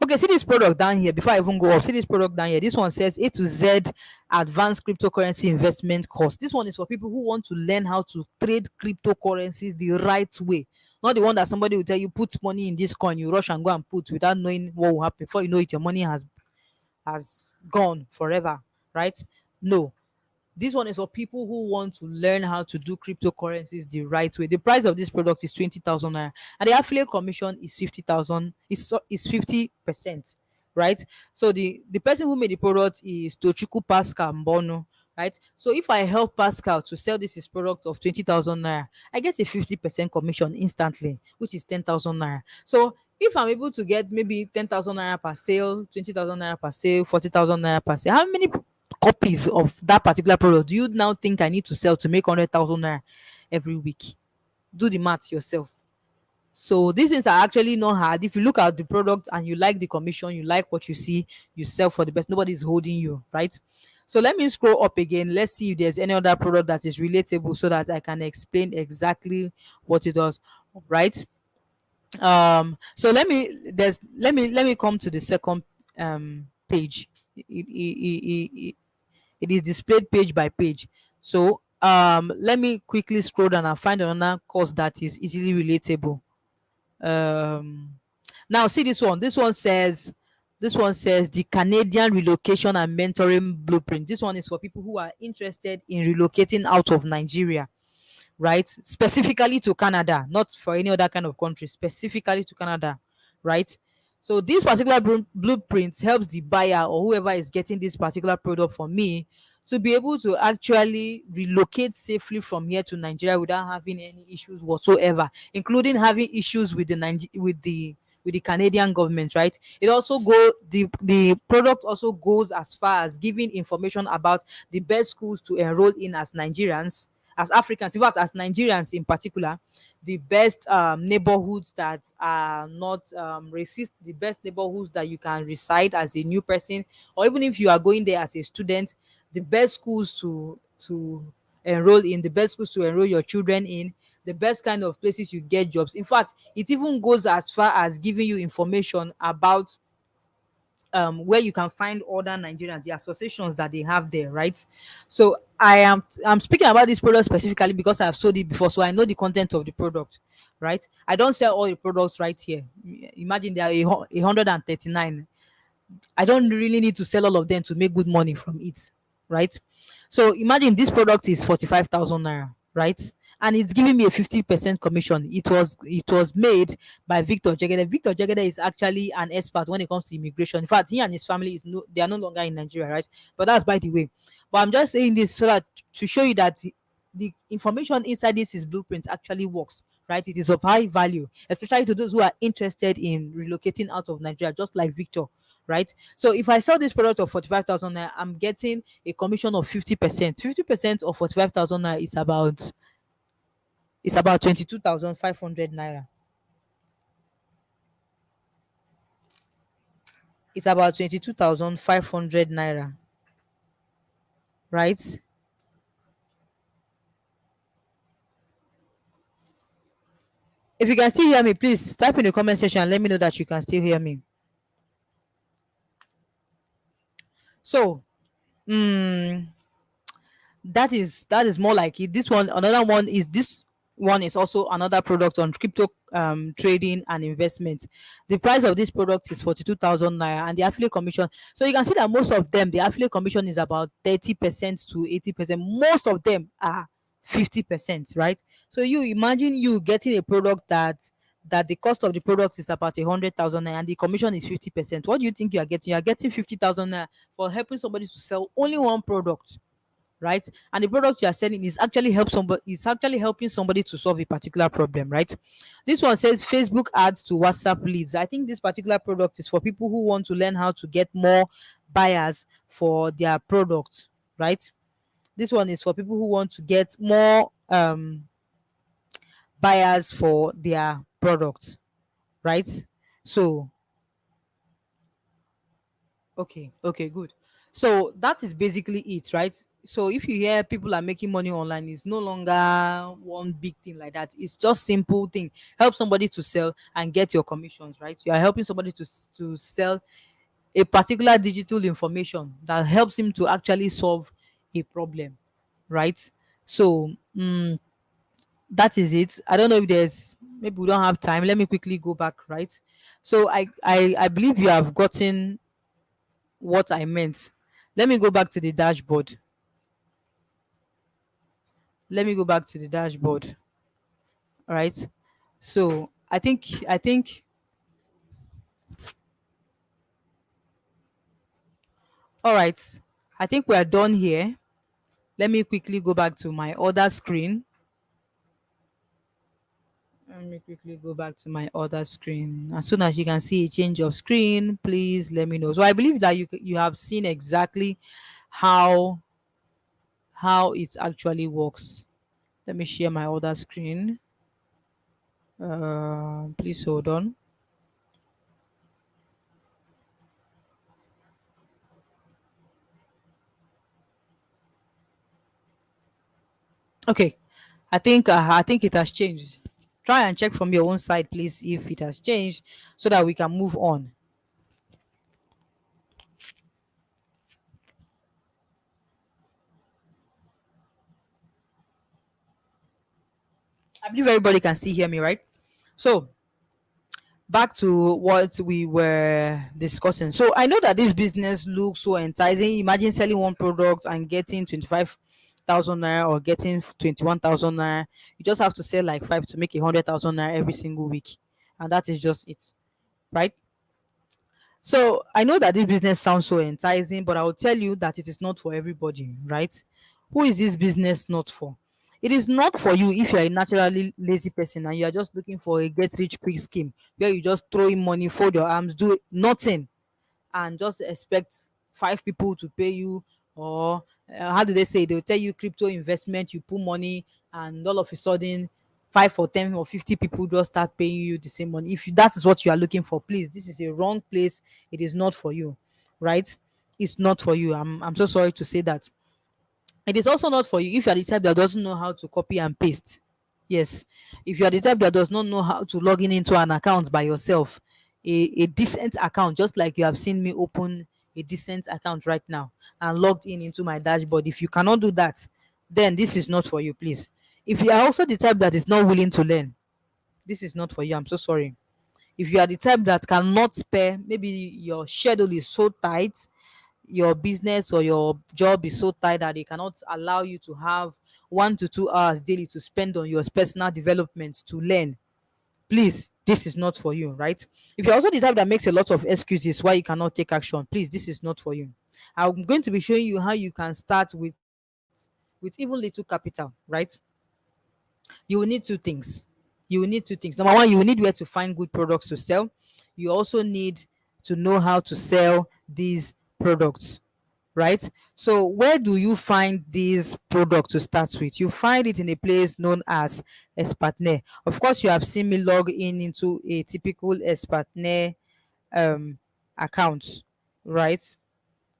Okay, see this product down here. Before I even go up, see this product down here. This one says A to Z advanced cryptocurrency investment course. This one is for people who want to learn how to trade cryptocurrencies the right way. Not the one that somebody will tell you put money in this coin, you rush and go and put without knowing what will happen. Before you know it, your money has gone forever, right? No, this one is for people who want to learn how to do cryptocurrencies the right way. The price of this product is 20,000 naira, and the affiliate commission is 50,000. Is 50%, right? So the person who made the product is Tochukwu Pascal Mbono, right? So if I help Pascal to sell this his product of 20,000 naira, I get a 50% commission instantly, which is 10,000 naira. So if I'm able to get maybe 10,000 naira per sale, 20,000 naira per sale, 40,000 naira per sale, how many copies of that particular product do you now think I need to sell to make 100,000 naira every week? Do the math yourself. So these things are actually not hard. If you look at the product and you like the commission, you like what you see, you sell for the best. Nobody's holding you, right? So let me scroll up again. Let's see if there's any other product that is relatable so that I can explain exactly what it does, right? So let me come to the second page. It is displayed page by page. So let me quickly scroll down and find another course that is easily relatable. um Now see this one. This one says the Canadian relocation and mentoring blueprint. This one is for people who are interested in relocating out of Nigeria, right? Specifically to Canada, not for any other kind of country, specifically to Canada, right? So this particular blueprint helps the buyer or whoever is getting this particular product from me to be able to actually relocate safely from here to Nigeria without having any issues whatsoever, including having issues with the Canadian government, right? It also the product also goes as far as giving information about the best schools to enroll in as Nigerians, as Africans, in fact, as Nigerians in particular, the best neighborhoods that are not racist, the best neighborhoods that you can reside as a new person, or even if you are going there as a student, the best schools to enroll in, the best schools to enroll your children in, the best kind of places you get jobs. In fact, it even goes as far as giving you information about where you can find other Nigerians, the associations that they have there, right? So I'm speaking about this product specifically because I've sold it before, so I know the content of the product, right? I don't sell all the products right here. Imagine there are 139. I don't really need to sell all of them to make good money from it, right? So imagine this product is 45,000 naira, right? And it's giving me a 50% commission. It was made by Victor Jegede. Victor Jegede is actually an expert when it comes to immigration. In fact, he and his family they are no longer in Nigeria, right? But that's by the way. But I'm just saying this so that to show you that the information inside this is blueprint actually works, right? It is of high value, especially to those who are interested in relocating out of Nigeria, just like Victor, right? So if I sell this product of 45,000 naira, I'm getting a commission of 50%. 50% of 45,000 naira is about 22,500 naira. It's about 22,500 naira, right? If you can still hear me, please type in the comment section and let me know that you can still hear me. So, mm, that is more like it. This one, another one is this one is also another product on crypto trading and investment. The price of this product is 42,000 naira, and the affiliate commission. So you can see that most of them, the affiliate commission is about 30% to 80%. Most of them are 50%, right? So you imagine you getting a product that the cost of the product is about 100,000 naira and the commission is 50%. What do you think you are getting? You are getting 50,000 naira for helping somebody to sell only one product, right? And the product you are selling is actually helping somebody to solve a particular problem, right? This one says Facebook ads to WhatsApp leads. I think this particular product is for people who want to learn how to get more buyers for their product, right? This one is for people who want to get more buyers for their product, right? So okay, good. So that is basically it, right? So if you hear people are making money online, it's no longer one big thing like that. It's just simple thing. Help somebody to sell and get your commissions, right? You are helping somebody to sell a particular digital information that helps him to actually solve a problem, right? So that is it. I don't know if there's, maybe we don't have time. Let me quickly go back, right? So I believe you have gotten what I meant. Let me go back to the dashboard. Let me go back to the dashboard. All right. So I think all right. I think we are done here. Let me quickly go back to my other screen. Let me quickly go back to my other screen. As soon as you can see a change of screen, please let me know. So I believe that you have seen exactly how it actually works. Let me share my other screen. Please hold on. Okay, I think it has changed. Try and check from your own side, please, if it has changed, so that we can move on. I believe everybody can still hear me, right? So back to what we were discussing. So I know that this business looks so enticing. Imagine selling one product and getting 25,000 naira or getting 21,000 naira. You just have to sell like five to make 100,000 naira every single week, and that is just it, right? So I know that this business sounds so enticing, but I will tell you that it is not for everybody, right? Who is this business not for? It is not for you if you are a naturally lazy person and you are just looking for a get rich quick scheme where you just throw in money, fold your arms, do nothing, and just expect five people to pay you, or how do they say, they'll tell you crypto investment, you put money, and all of a sudden 5 or 10 or 50 people just start paying you the same money. If that is what you are looking for, please, this is a wrong place. It is not for you, right? It's not for you. I'm so sorry to say that. It is also not for you if you are the type that doesn't know how to copy and paste. Yes, if you are the type that does not know how to log in into an account by yourself, a decent account, just like you have seen me open a decent account right now and logged in into my dashboard. If you cannot do that, then this is not for you, please. If you are also the type that is not willing to learn, this is not for you. I'm so sorry. If you are the type that cannot spare, maybe your schedule is so tight, your business or your job is so tight that they cannot allow you to have 1 to 2 hours daily to spend on your personal development to learn, please, this is not for you, right? If you're also the type that makes a lot of excuses why you cannot take action, please, this is not for you. I'm going to be showing you how you can start with even little capital, right? You will need two things. You will need two things. Number one, you will need where to find good products to sell. You also need to know how to sell these products, right? So where do you find these products to start with? You find it in a place known as Espatner. Of course, you have seen me log in into a typical Espatner um account, right?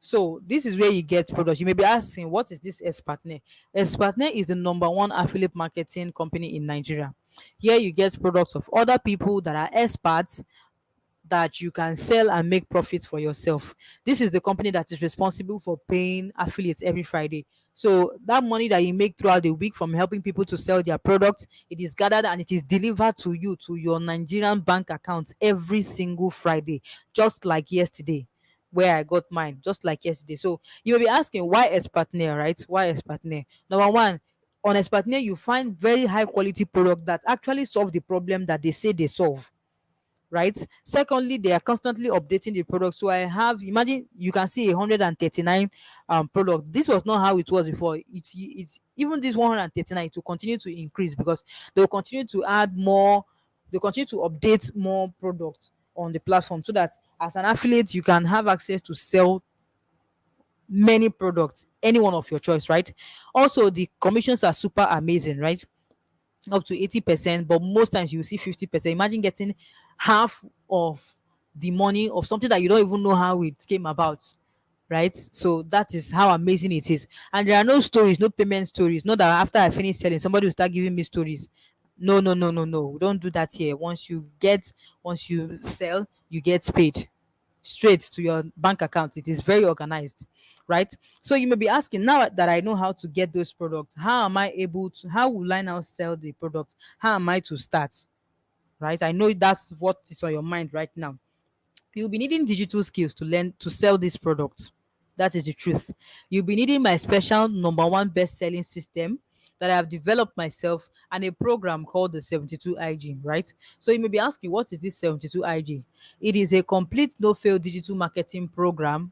So this is where you get products. You may be asking, what is this Espatner? Espatner is the number one affiliate marketing company in Nigeria. Here you get products of other people that are experts that you can sell and make profits for yourself. This is the company that is responsible for paying affiliates every Friday. So that money that you make throughout the week from helping people to sell their products, it is gathered and it is delivered to you to your Nigerian bank accounts every single Friday, just like yesterday, where I got mine, just like yesterday. So you will be asking, why Espatner, right? Why Espatner? Number one, on Espatner you find very high quality product that actually solve the problem that they say they solve, right? Secondly, they are constantly updating the product. So I have, imagine, you can see 139 product. This was not how it was before. It's even this 139, it will continue to increase because they will continue to add more, they continue to update more products on the platform, so that as an affiliate you can have access to sell many products, any one of your choice, right? Also, the commissions are super amazing, right? Up to 80%, but most times you will see 50%. Imagine getting half of the money of something that you don't even know how it came about. right? So that is how amazing it is. And there are no stories, no payment stories. Not that after I finish selling, somebody will start giving me stories. No, no, no, no, no. We don't do that here. Once you sell, you get paid straight to your bank account. It is very organized, right? So you may be asking, now that I know how to get those products, how will I now sell the product? How am I to start? Right? I know that's what is on your mind right now. You'll be needing digital skills to learn to sell this product. That is the truth. You'll be needing my special number one best selling system that I have developed myself, and a program called the 72 IG, right? So you may be asking, what is this 72 IG? It is a complete no fail digital marketing program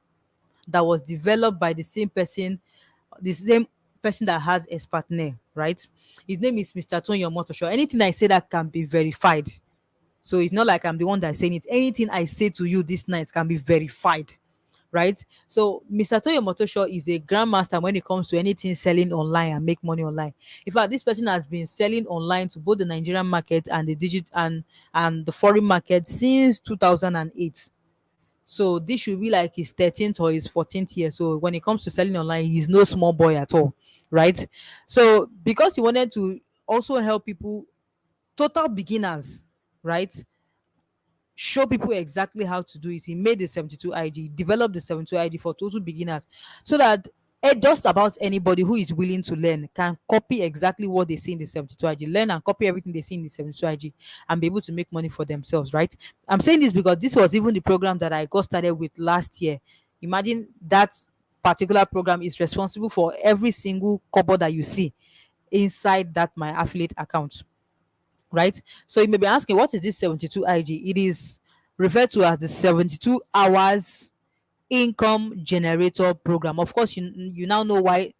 that was developed by the same person that has a partner, right? His name is Mr. Tonyo Motosho. Anything I say that can be verified, so it's not like I'm the one that's saying it. Anything I say to you this night can be verified, right? So Mr. Toyo Motosho is a grandmaster when it comes to anything selling online and make money online. In fact, this person has been selling online to both the Nigerian market and the and the foreign market since 2008. So this should be like his 13th or his 14th year. So when it comes to selling online, he's no small boy at all, right? So because he wanted to also help people, total beginners, right, show people exactly how to do it, he made the 72 IG, developed the 72 IG for total beginners, so that just about anybody who is willing to learn can copy exactly what they see in the 72 IG, learn and copy everything they see in the 72 IG, and be able to make money for themselves, right? I'm saying this because this was even the program that I got started with last year. Imagine that particular program is responsible for every single cupboard that you see inside that my affiliate account, right? So you may be asking, what is this 72 IG? It is referred to as the 72 hours income generator program. Of course, you now know why.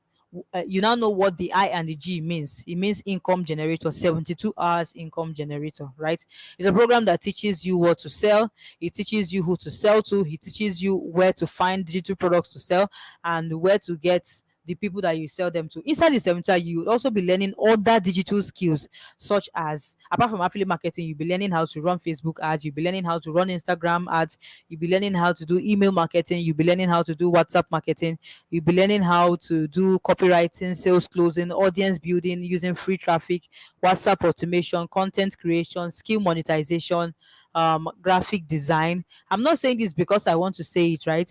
You now know what the I and the G means. It means income generator, 72 hours income generator, right? It's a program that teaches you what to sell, it teaches you who to sell to, it teaches you where to find digital products to sell, and where to get the people that you sell them to. Inside the seminar, you would also be learning other digital skills, such as, apart from affiliate marketing, you'll be learning how to run Facebook ads, you'll be learning how to run Instagram ads, you'll be learning how to do email marketing, you'll be learning how to do WhatsApp marketing, you'll be learning how to do copywriting, sales closing, audience building using free traffic, WhatsApp automation, content creation, skill monetization, graphic design. I'm not saying this because I want to say it, right?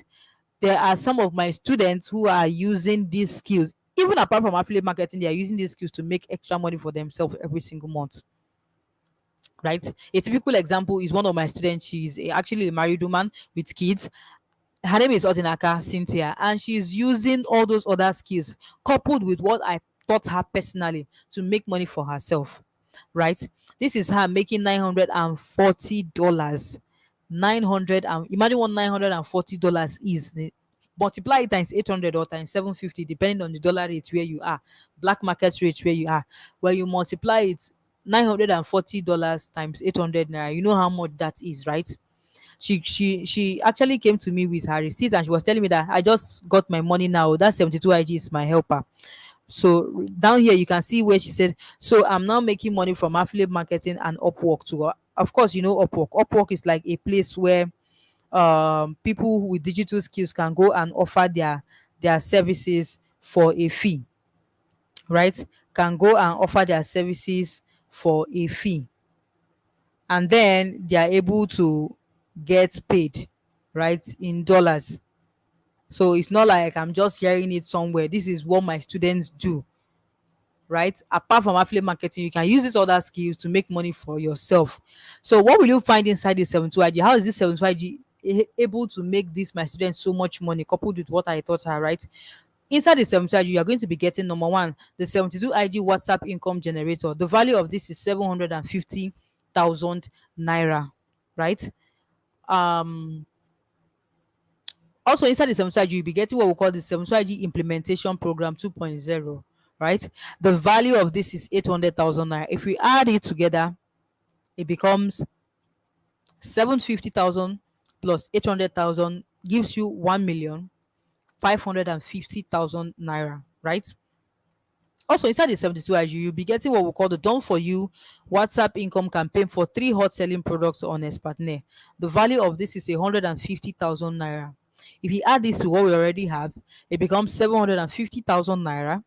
There are some of my students who are using these skills, even apart from affiliate marketing, they are using these skills to make extra money for themselves every single month, right? A typical example is one of my students. She's actually a married woman with kids. Her name is Odinaka Cynthia, and she's using all those other skills coupled with what I taught her personally to make money for herself, right? This is her making $940. 900, and imagine what $940 is. Multiply it times 800 or times 750, depending on the dollar rate where you are, black market rate where you are. When you multiply it, $940 times 800 naira, you know how much that is, right? She actually came to me with her receipt, and she was telling me that I just got my money now, that 72 IG is my helper. So down here you can see where she said, so I'm now making money from affiliate marketing and Upwork too. Of course, you know Upwork is like a place where people with digital skills can go and offer their services for a fee, right? Can go and offer their services for a fee, and then they are able to get paid, right, in dollars. So it's not like I'm just hearing it somewhere. This is what my students do, right? Apart from affiliate marketing, you can use these other skills to make money for yourself. So what will you find inside the 72 IG? How is this 72 IG able to make this my students so much money, coupled with what I taught her, right? Inside the 72 IG, you are going to be getting, number one, the 72 IG WhatsApp income generator. The value of this is 750,000 naira, right? um Also, inside the 72 IG, you'll be getting what we call the 72 IG implementation program 2.0, right? The value of this is 800,000 naira. If we add it together, it becomes 750,000 plus 800,000 gives you 1,550,000 naira, right? Also, inside the 72 IG, you'll be getting what we call the Done For You WhatsApp income campaign for 3 hot selling products on Expertnet. The value of this is 150,000 naira. If you add this to what we already have, it becomes 750,000 naira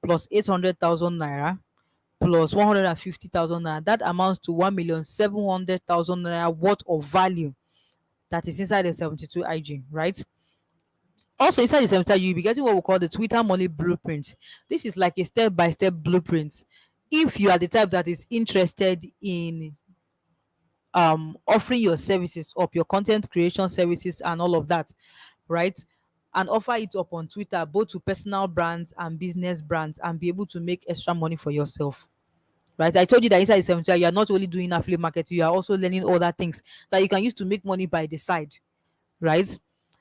plus 800,000 naira plus 150,000 naira. That amounts to 1,700,000 naira worth of value that is inside the 72 IG, right? Also, inside the 72 IG, you'll be getting what we call the Twitter money blueprint. This is like a step-by-step blueprint. If you are the type that is interested in offering your services up, your content creation services and all of that, right, and offer it up on Twitter both to personal brands and business brands, and be able to make extra money for yourself, right? I told you that inside the 70, you are not only doing affiliate marketing, you are also learning other things that you can use to make money by the side, right?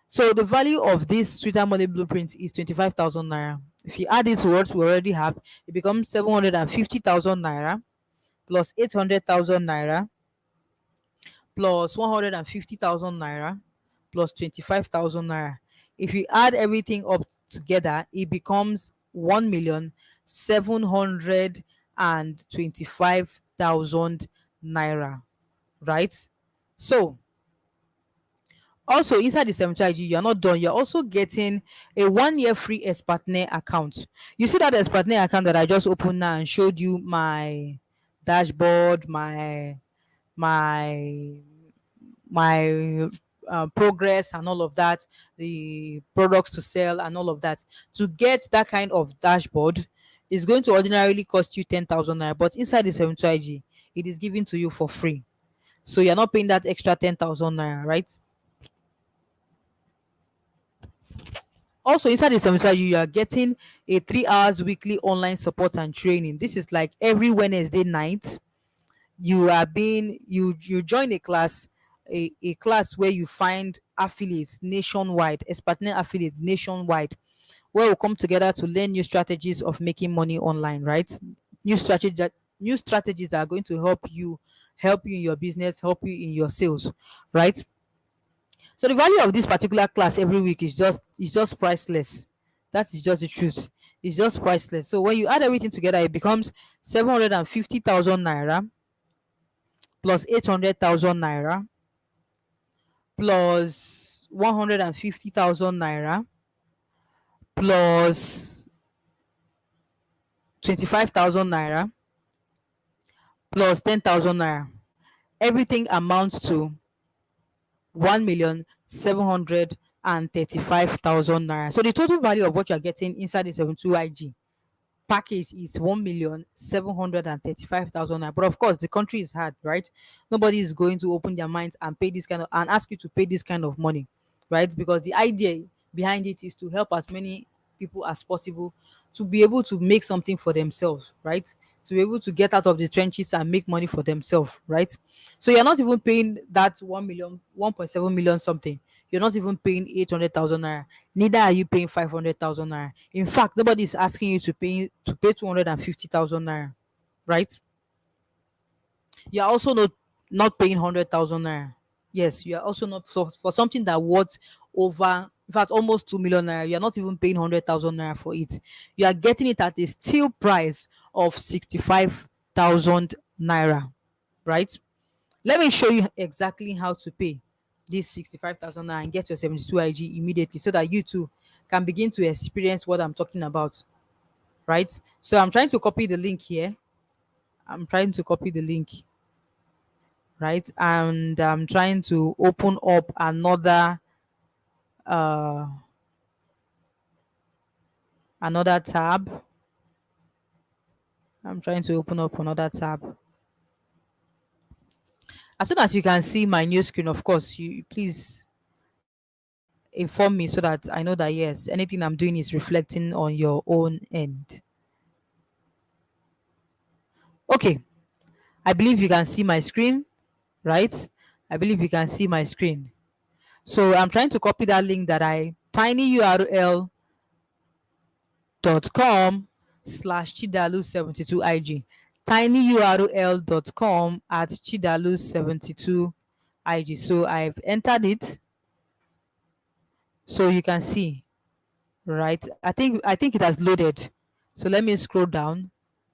So the value of this Twitter money blueprint is 25,000 naira. If you add it to what we already have, it becomes 750,000 naira plus 800,000 naira plus 150,000 naira plus 25,000 naira. If you add everything up together, it becomes 1,725,000 naira, right? So also inside the 70 IG, you're not done. You're also getting a 1 year free Expatner account. You see that Expatner account that I just opened now and showed you my dashboard, my my progress and all of that, the products to sell and all of that. To get that kind of dashboard is going to ordinarily cost you 10,000 naira, but inside the 72 IG, it is given to you for free. So you're not paying that extra 10,000 naira, right? Also, inside the 72 IG, you are getting a 3 hours weekly online support and training. This is like every Wednesday night you are being you join a class, a class where you find affiliates nationwide, as partner affiliate nationwide, where we come together to learn new strategies of making money online, right? New strategy that new strategies that are going to help you in your business, help you in your sales, right? So the value of this particular class every week is just priceless. That is just the truth. It's just priceless. So when you add everything together, it becomes 750,000 naira plus 800,000 naira plus 150,000 naira plus 25,000 naira plus 10,000 naira. Everything amounts to 1,735,000 naira. So the total value of what you're getting inside the 72 IG package is 1,735,000 naira. But of course, the country is hard, right? Nobody is going to open their minds and pay this kind of and ask you to pay this kind of money, right? Because the idea behind it is to help as many people as possible to be able to make something for themselves, right? To be able to get out of the trenches and make money for themselves, right? So you're not even paying that 1 million, 1.7 million something. You're not even paying 800,000 naira. Neither are you paying 500,000 naira. In fact, nobody is asking you to pay 250,000 naira, right? You are also not paying 100,000 naira. Yes, you are also not for something that worth over, in fact, almost 2 million naira. You are not even paying 100,000 naira for it. You are getting it at a steel price of 65,000 naira, right? Let me show you exactly how to pay this 65,000 naira and get your 72 IG immediately, so that you too can begin to experience what I'm talking about, right? So I'm trying to copy the link here. I'm trying to copy the link, right? And I'm trying to open up uh another tab. I'm trying to open up another tab. As soon as you can see my new screen, of course, you please inform me so that I know that yes, anything I'm doing is reflecting on your own end. Okay, I believe you can see my screen, right? I believe you can see my screen. So I'm trying to copy that link that I tinyurl.com/chidalu72ig, tinyurl.com@chidalu72ig. So I've entered it, so you can see, right? I think it has loaded. So let me scroll down,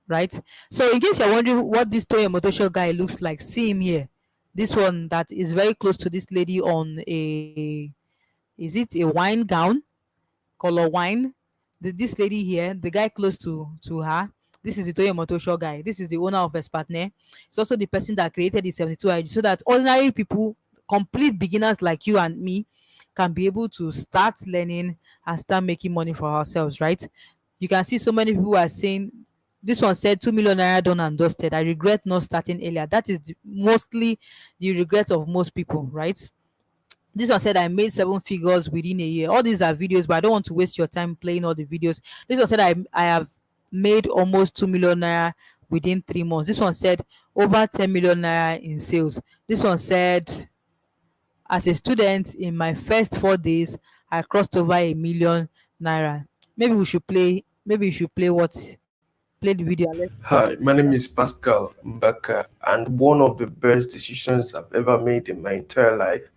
right? So in case you're wondering what this Toyo Motosho guy looks like, see him here. This one that is very close to this lady on Is it a wine gown, color wine? This lady here, the guy close to her, this is the Toyo Motosho guy. This is the owner of his partner. It's also the person that created the 72 IG, so that ordinary people, complete beginners like you and me, can be able to start learning and start making money for ourselves, right? You can see so many people are saying, this one said 2 million naira done and dusted. I regret not starting earlier. That is mostly the regret of most people, right? This one said I made 7 figures within a year. All these are videos, but I don't want to waste your time playing all the videos. This one said I have made almost 2 million naira within 3 months. This one said over 10 million naira in sales. This one said, as a student in my first 4 days, I crossed over 1 million naira. Maybe you should play play the video and let's hear Hi, my name is Pascal Mbaka, and one of the best decisions I've ever made in my entire life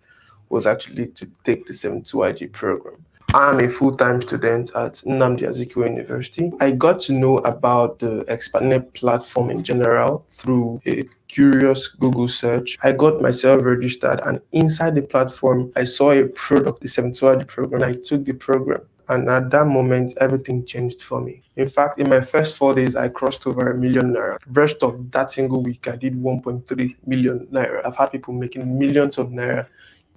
was actually to take the 72 IG program. I'm a full-time student at Nnamdi Azikiwe University. I got to know about the ExpertNet platform in general through a curious Google search. I got myself registered, and inside the platform, I saw a product, the 72 IG program. I took the program. And at that moment, everything changed for me. In fact, in my first 4 days, I crossed over 1 million naira. Rest of that single week, I did 1.3 million naira. I've had people making millions of naira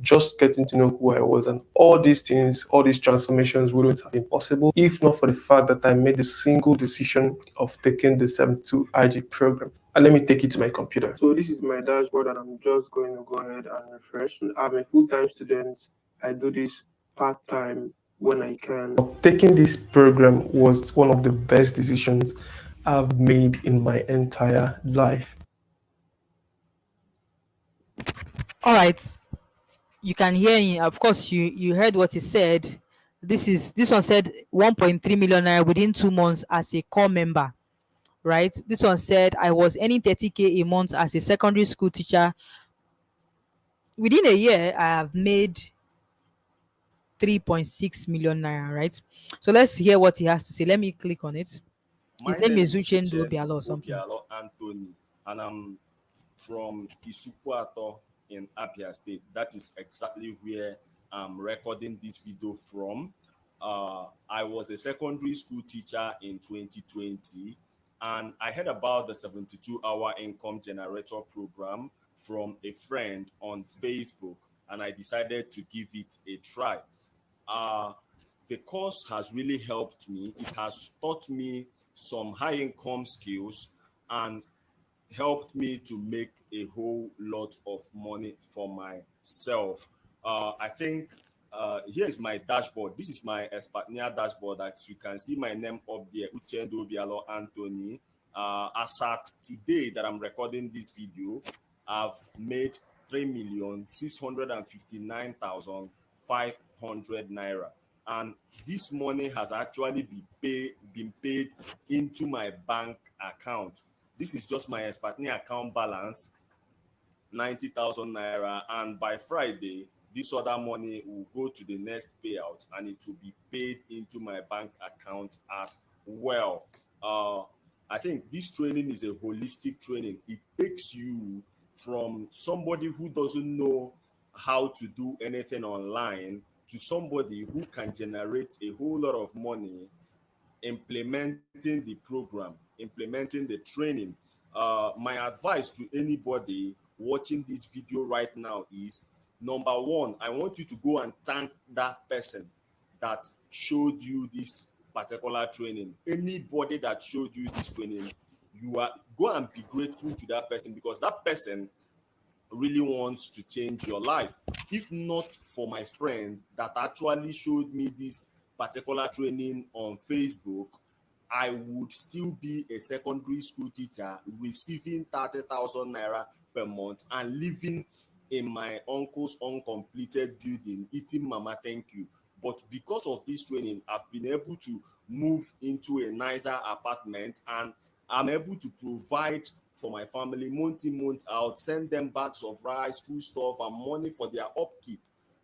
just getting to know who I was. And all these things, all these transformations wouldn't have been possible if not for the fact that I made the single decision of taking the 72 IG program. And let me take it to my computer. So this is my dashboard, and I'm just going to go ahead and refresh. I'm a full-time student. I do this part-time when I can. Taking this program was one of the best decisions I've made in my entire life. All right, you can hear him. Of course, you heard what he said. This one said 1.3 million naira within 2 months as a core member, right? This one said I was earning 30K a month as a secondary school teacher. Within a year, I have made 3.6 million naira, right? So let's hear what he has to say. Let me click on it. His My name name is is Uchendu Uchendu Obialo or something. Obialo Anthony, and I'm from Isupuato in Abia State. That is exactly where I'm recording this video from. I was a secondary school teacher in 2020, and I heard about the 72-hour income generator program from a friend on Facebook, and I decided to give it a try. Uh, the course has really helped me. It has taught me some high income skills and helped me to make a whole lot of money for myself. I think here's my dashboard. This is my Espania dashboard. As you can see my name up there, Uchendo Bialo Anthony. As at today that I'm recording this video, I've made 3,659,500 naira. And this money has actually been paid into my bank account. This is just my Espatni account balance, 90,000 naira. And by Friday, this other money will go to the next payout and it will be paid into my bank account as well. I think this training is a holistic training. It takes you from somebody who doesn't know how to do anything online to somebody who can generate a whole lot of money implementing the program, implementing the training. My advice to anybody watching this video right now is, number one, I want you to go and thank that person that showed you this particular training. Anybody that showed you this training, you are go and be grateful to that person, because that person really wants to change your life. If not for my friend that actually showed me this particular training on Facebook, I would still be a secondary school teacher receiving 30,000 naira per month and living in my uncle's uncompleted building, eating mama thank you. But because of this training, I've been able to move into a nicer apartment, and I'm able to provide for my family month in, month out, send them bags of rice, food stuff, and money for their upkeep,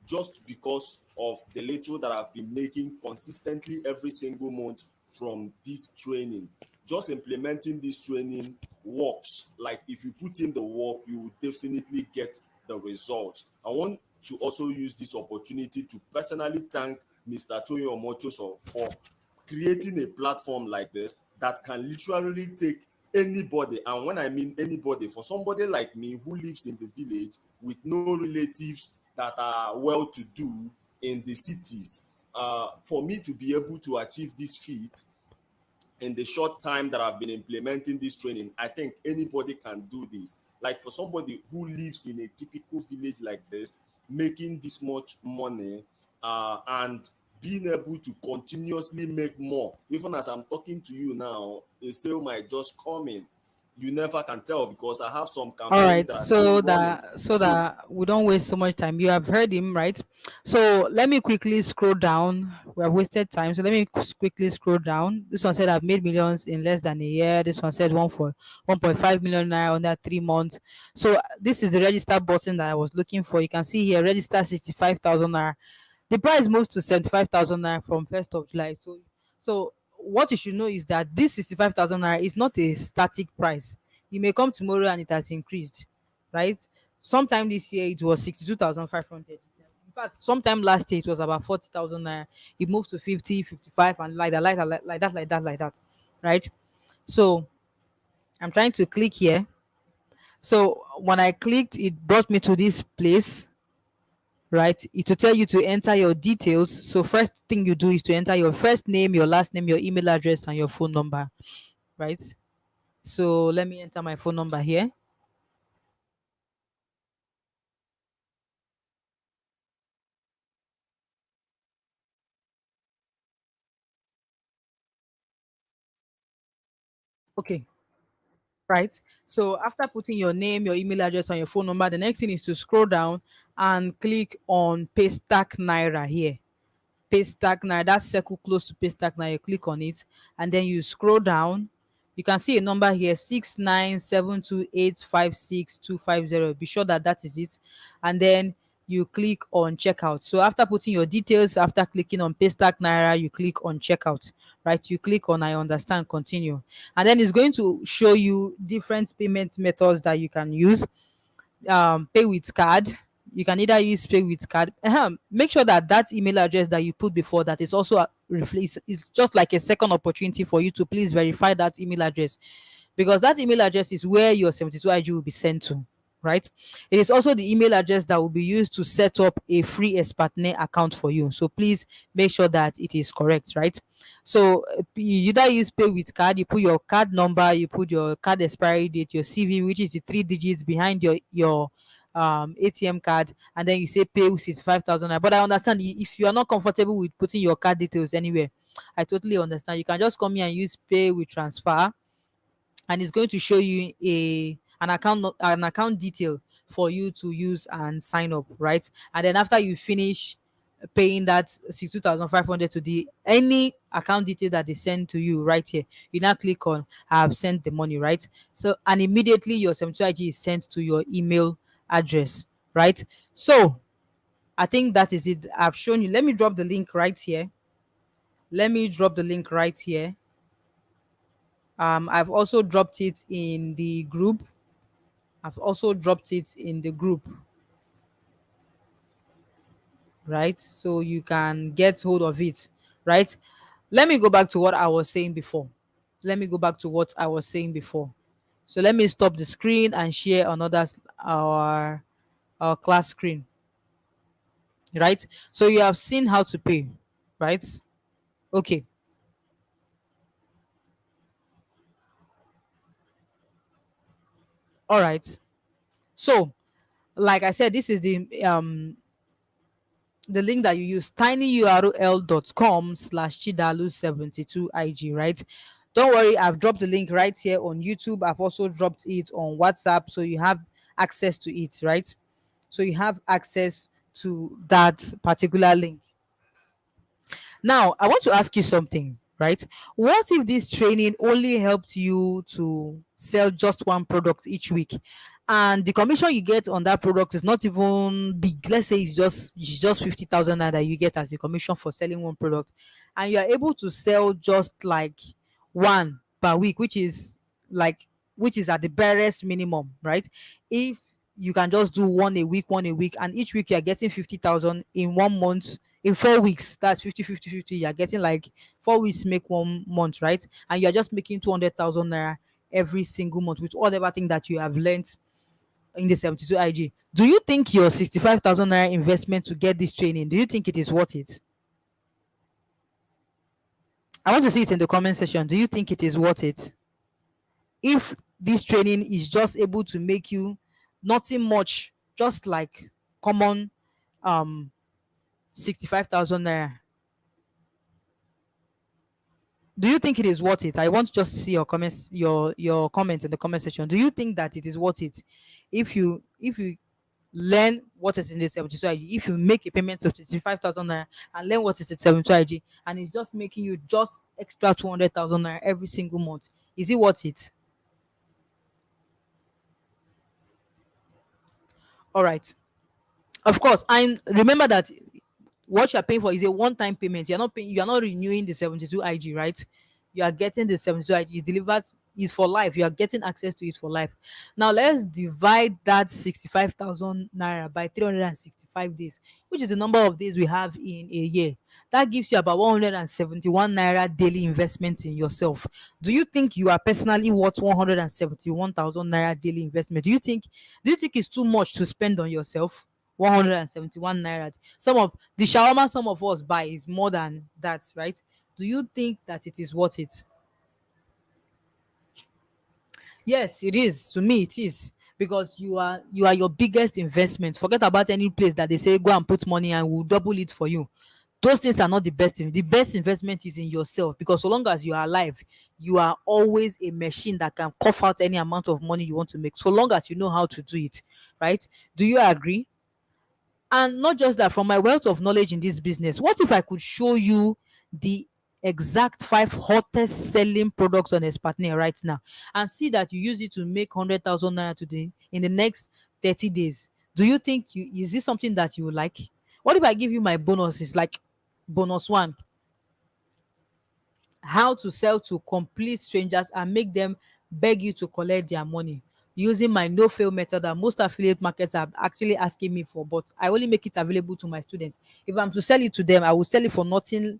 just because of the little that I've been making consistently every single month from this training. Just implementing this training works. Like, if you put in the work, you will definitely get the results. I want to also use this opportunity to personally thank Mr. Toyin Omotoso for creating a platform like this that can literally take anybody, and when I mean anybody, for somebody like me who lives in the village with no relatives that are well to do in the cities, for me to be able to achieve this feat in the short time that I've been implementing this training, I think anybody can do this. Like for somebody who lives in a typical village like this, making this much money, and being able to continuously make more, even as I'm talking to you now, a sale might just come in. You never can tell because I have some All campaigns right, that are still running. so So that we don't waste so much time. You have heard him, right? So let me quickly scroll down. We have wasted time, so let me quickly scroll down. This one said I've made millions in less than a year. This one said 1.5 million naira under 3 months. So this is the register button that I was looking for. You can see here, register 65,000 naira. The price moves to 75,000 naira from 1st of July. So what you should know is that this 65,000 naira is not a static price. You may come tomorrow and it has increased, right? Sometime this year it was 62,500. In fact, sometime last year it was about 40,000 naira. It moved to 50, 55, and like that, right? So I'm trying to click here. So when I clicked, it brought me to this place, right? It will tell you to enter your details. So first thing you do is to enter your first name, your last name, your email address, and your phone number, right? So let me enter my phone number here. Okay, right? So after putting your name, your email address, and your phone number, the next thing is to scroll down and click on Paystack Naira here. Paystack Naira, that circle close to Paystack Naira, you click on it, and then you scroll down. You can see a number here, 6972856250. Be sure that that is it, and then you click on checkout. So after putting your details, after clicking on Paystack Naira, you click on checkout, right? You click on I understand, continue, and then it's going to show you different payment methods that you can use. Pay with card. You can either use pay with card. Make sure that that email address that you put before, that is also is just like a second opportunity for you to please verify that email address, because that email address is where your 72 IG will be sent to, right? It is also the email address that will be used to set up a free Espatne account for you. So please make sure that it is correct, right? So you either use pay with card, you put your card number, you put your card expiry date, your CV, which is the 3 digits behind your ATM card, and then you say pay with 65,000. But I understand if you are not comfortable with putting your card details anywhere, I totally understand. You can just come here and use pay with transfer, and it's going to show you an account detail for you to use and sign up, right? And then after you finish paying that 62,500 to the any account detail that they send to you right here, you now click on I have sent the money, right? So and immediately your 72 IG is sent to your email address, right? So I think that is it. I've shown you. Let me drop the link right here. Let me drop the link right here. I've also dropped it in the group. I've also dropped it in the group, right? So you can get hold of it, right? Let me go back to what I was saying before. Let me go back to what I was saying before. So let me stop the screen and share another our class screen, right? So you have seen how to pay, right? Okay. All right. So like I said, this is the link that you use, tinyurl.com/chidalu72ig, right? Don't worry, I've dropped the link right here on YouTube. I've also dropped it on WhatsApp, so you have access to it, right? So you have access to that particular link. Now, I want to ask you something, right? What if this training only helped you to sell just one product each week, and the commission you get on that product is not even big? Let's say it's just 50,000 naira that you get as a commission for selling one product, and you are able to sell just like one per week, which is like which is at the barest minimum, right? If you can just do one a week, and each week you are getting 50,000 in 1 month. In 4 weeks, that's 50, 50, 50. You are getting like 4 weeks make 1 month, right? And you are just making 200,000 naira every single month with whatever thing that you have learned in the 72 IG. Do you think your 65,000 naira investment to get this training, do you think it is worth it? I want to see it in the comment section. Do you think it is worth it? If this training is just able to make you nothing much, just like common 65,000 naira, do you think it is worth it? I want to just see your comments, your comments in the comment section. Do you think that it is worth it if you learn what is in the 72 IG, if you make a payment of 65,000 naira and learn what is the 72 IG, and it's just making you just extra 200,000 naira every single month, is it worth it? All right. Of course, and remember that what you're paying for is a one-time payment. You're not paying, you are not renewing the 72 IG, right? You are getting the 72 IG is delivered, is for life. You are getting access to it for life. Now let's divide that 65,000 naira by 365 days, which is the number of days we have in a year. That gives you about 171 naira daily investment in yourself. Do you think you are personally worth 171,000 naira daily investment? Do you think it's too much to spend on yourself? 171 naira. Some of the shawarma some of us buy is more than that, right? Do you think that it is worth it? Yes, it is. To me, it is, because you are your biggest investment. Forget about any place that they say go and put money and we'll double it for you. Those things are not the best thing. The best investment is in yourself, because so long as you are alive, you are always a machine that can cough out any amount of money you want to make, so long as you know how to do it, right? Do you agree? And not just that, from my wealth of knowledge in this business, what if I could show you the exact five hottest selling products on Espartner right now, and see that you use it to make 100,000 naira today in the next 30 days? Do you think is this something that you would like? What if I give you my bonuses, like bonus one, how to sell to complete strangers and make them beg you to collect their money using my no fail method that most affiliate markets are actually asking me for, but I only make it available to my students. If I'm to sell it to them, I will sell it for nothing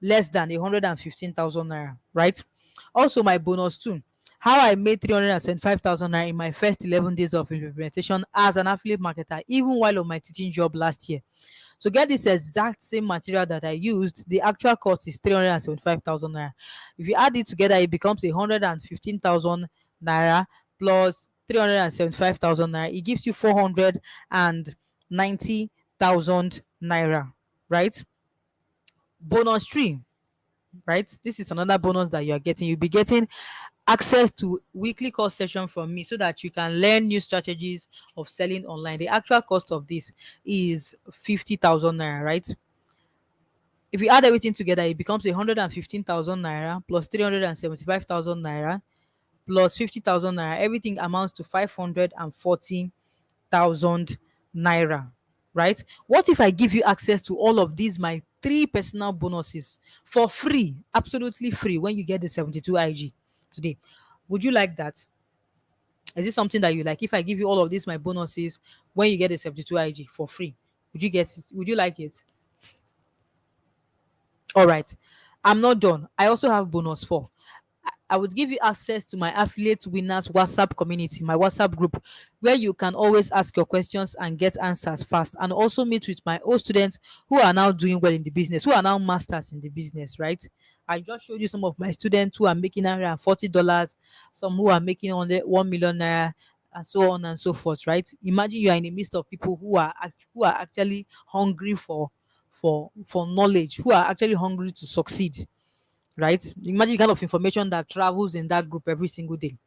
less than 115,000 naira, right? Also, my bonus too, how I made 375,000 naira in my first 11 days of implementation as an affiliate marketer, even while on my teaching job last year. To get this exact same material that I used, the actual cost is 375,000 naira. If you add it together, it becomes 115,000 naira plus 375,000 naira. It gives you 490,000 naira, right? Bonus three, right? This is another bonus that you are getting. You'll be getting access to weekly course session from me so that you can learn new strategies of selling online. The actual cost of this is 50,000 naira, right? If you add everything together, it becomes 115,000 naira plus 375,000 naira plus 50,000 naira. Everything amounts to 540,000 naira, right? What if I give you access to all of these, my three personal bonuses, for free, absolutely free, when you get the 72 IG today? Would you like that? Is it something that you like? If I give you all of these, my bonuses, when you get the 72 IG for free, would you get it? Would you like it? All right. I'm not done. I also have bonus four. I would give you access to my affiliate winners WhatsApp community, my WhatsApp group, where you can always ask your questions and get answers fast, and also meet with my old students who are now doing well in the business, who are now masters in the business, right? I just showed you some of my students who are making $140, some who are making on the 1 million naira, and so on and so forth, right? Imagine you are in the midst of people who are actually hungry for knowledge, who are actually hungry to succeed, right? Imagine the kind of information that travels in that group every single day.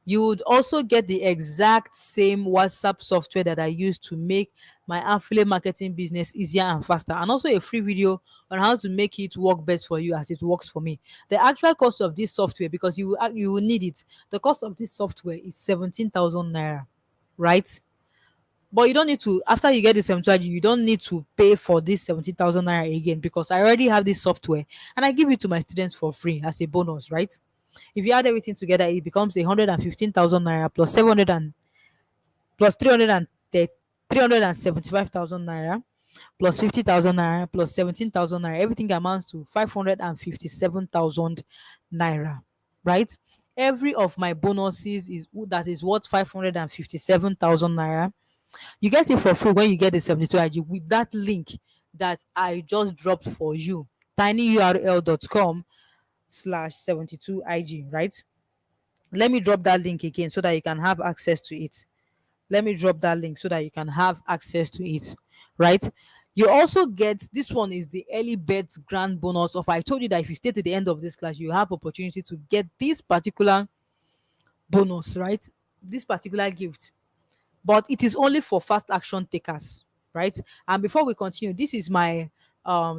You would also get the exact same WhatsApp software that I use to make my affiliate marketing business easier and faster, and also a free video on how to make it work best for you as it works for me. The actual cost of this software, because you will need it, the cost of this software is 17,000 naira, right? But you don't need to, after you get the 72, you don't need to pay for this 70,000 naira again, because I already have this software and I give it to my students for free as a bonus, right? If you add everything together, it becomes 115,000 naira plus plus 375,000 naira plus 50,000 naira plus 17,000 naira, everything amounts to 557,000 naira, right? Every of my bonuses is that is worth 557,000 naira. You get it for free when you get the 72 IG with that link that I just dropped for you, tinyurl.com/72ig, right? Let me drop that link again so that you can have access to it. Let me drop that link so that you can have access to it, right? You also get this one is the early birds grand bonus of I told you that if you stay to the end of this class, you have opportunity to get this particular bonus, right? This particular gift, but it is only for fast action takers, right? And before we continue, this is my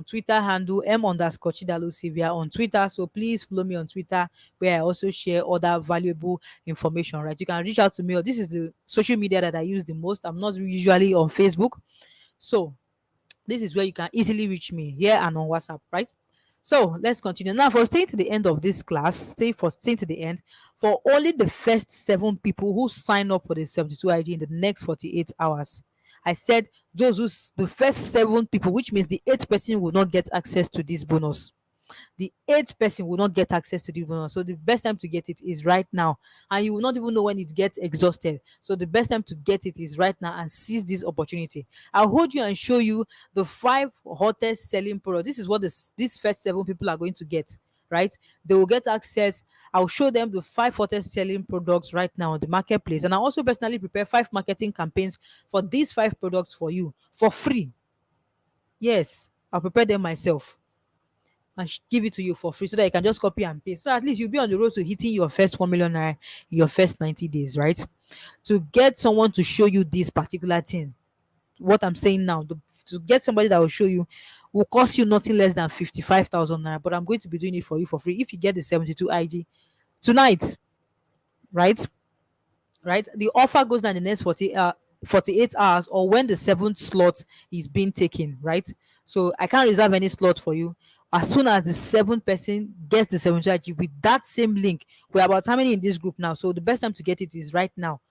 Twitter handle m_chidalu on Twitter. So please follow me on Twitter, where I also share other valuable information, right? You can reach out to me. Or this is the social media that I use the most. I'm not usually on Facebook. So this is where you can easily reach me, here and on WhatsApp, right? So let's continue. Now, for staying to the end of this class, staying to the end, for only the first 7 people who sign up for the 72 ID in the next 48 hours. I said the first 7 people, which means the eighth person will not get access to this bonus. The eighth person will not get access to the bonus. So the best time to get it is right now. And you will not even know when it gets exhausted. So the best time to get it is right now and seize this opportunity. I'll hold you and show you the 5 hottest selling products. This is what these first 7 people are going to get, right? They will get access. I'll show them the 5 hottest selling products right now on the marketplace. And I also personally prepare 5 marketing campaigns for these 5 products for you for free. Yes, I'll prepare them myself and give it to you for free so that you can just copy and paste. So at least you'll be on the road to hitting your first 1 million naira in your first 90 days, right? To get someone to show you this particular thing, what I'm saying now, to get somebody that will show you will cost you nothing less than 55,000 naira. But I'm going to be doing it for you for free if you get the 72 IG tonight, right? Right? The offer goes down the next 48 hours or when the seventh slot is being taken, right? So I can't reserve any slot for you. As soon as the seventh person gets the 72 with that same link, we're about how many in this group now? So the best time to get it is right now,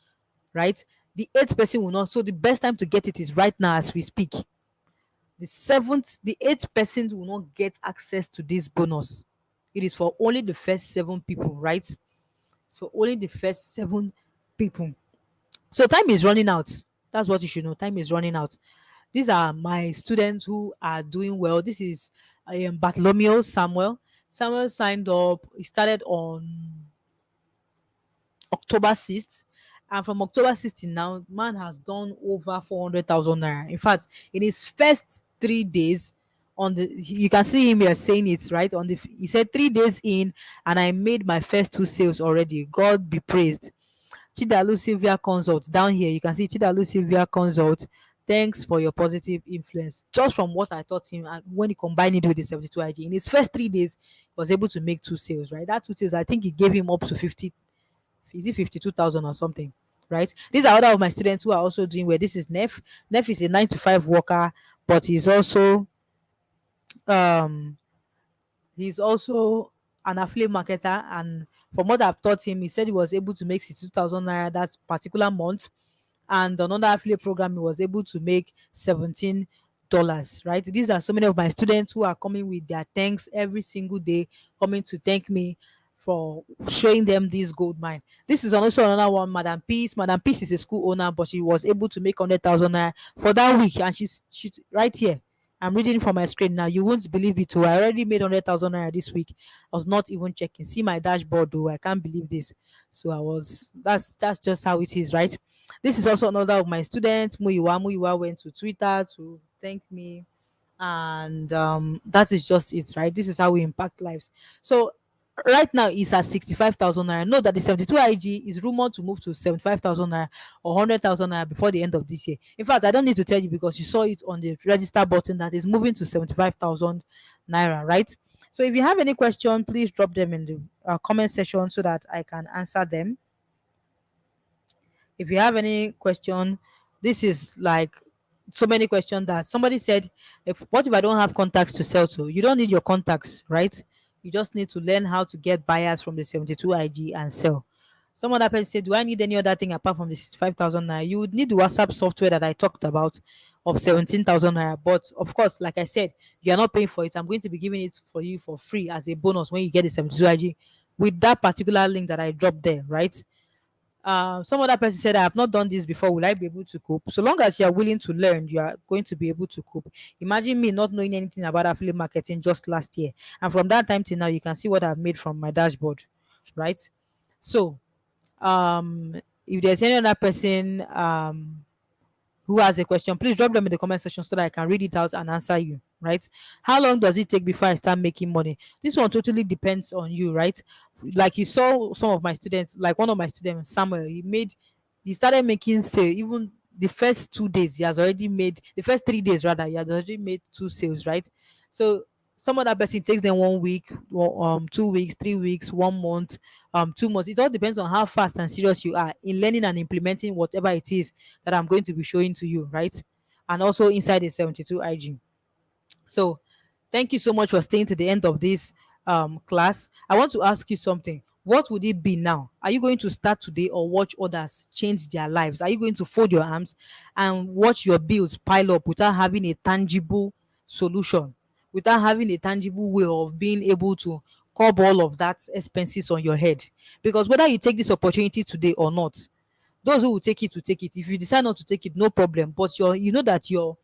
right? The eighth person will not. So the best time to get it is right now as we speak. The eighth person will not get access to this bonus. It is for only the first 7 people, right? It's for only the first 7 people. So time is running out. That's what you should know. Time is running out. These are my students who are doing well. This is Bartholomew Samuel. Samuel signed up. He started on October 6th. And from October 6th till now, man has done over 400,000 naira. In fact, in his first 3 days, you can see him here saying it right on he said 3 days in, and I made my first 2 sales already. God be praised. Chidalu Sylvia Consult down here. You can see Chidalu Sylvia Consult. Thanks for your positive influence. Just from what I taught him, and when he combined it with the 72 IG, in his first 3 days, he was able to make 2 sales, right? That 2 sales, I think it gave him up to 50, is it 52,000 or something, right? These are other of my students who are also doing well. This is Nef. Nef is a 9 to 5 worker, but um he's also an affiliate marketer, and from what I've taught him, he said he was able to make 62,000 naira that particular month, and another affiliate program he was able to make $17, right? These are so many of my students who are coming with their thanks every single day, coming to thank me for showing them this gold mine. This is also another one, Madam Peace. Madam Peace is a school owner, but she was able to make 100,000 naira for that week, and she's right here. I'm reading from my screen now. You won't believe it. Oh, I already made 100,000 naira this week. I was not even checking. See my dashboard, though. I can't believe this. So I was. That's just how it is, right? This is also another of my students. Muiwa. Muiwa went to Twitter to thank me, and that is just it, right? This is how we impact lives. So right now it's at 65,000 naira. Know that the 72 IG is rumored to move to 75,000 naira or 100,000 naira before the end of this year. In fact, I don't need to tell you because you saw it on the register button that is moving to 75,000 naira, right? So if you have any question, please drop them in the comment section so that I can answer them. If you have any question, this is like so many questions that somebody said, if I don't have contacts to sell to? You don't need your contacts, right? You just need to learn how to get buyers from the 72 IG and sell. Some other person say, do I need any other thing apart from the 65,000 naira? You would need the WhatsApp software that I talked about of 17,000 naira. But of course, like I said, you are not paying for it. I'm going to be giving it for you for free as a bonus when you get the 72 IG with that particular link that I dropped there, right? Some other person said, I have not done this before. Will I be able to cope? So long as you are willing to learn, you are going to be able to cope. Imagine me not knowing anything about affiliate marketing just last year. And from that time till now, you can see what I've made from my dashboard, right? So, if there's any other person who has a question, please drop them in the comment section so that I can read it out and answer you, right? How long does it take before I start making money? This one totally depends on you, right? Like you saw some of my students, like one of my students, Samuel, he started making sale. Even the first 2 days, he has already made, the first 3 days rather, he has already made two sales, right? So some other person takes them 1 week, 2 weeks, 3 weeks, 1 month, 2 months. It all depends on how fast and serious you are in learning and implementing whatever it is that I'm going to be showing to you, right? And also inside the 72 IG. So thank you so much for staying to the end of this class. I want to ask you something. What would it be now? Are you going to start today or watch others change their lives? Are you going to fold your arms and watch your bills pile up without having a tangible solution, without having a tangible way of being able to curb all of that expenses on your head? Because whether you take this opportunity today or not, those who will take it will take it. If you decide not to take it, no problem. But you know that your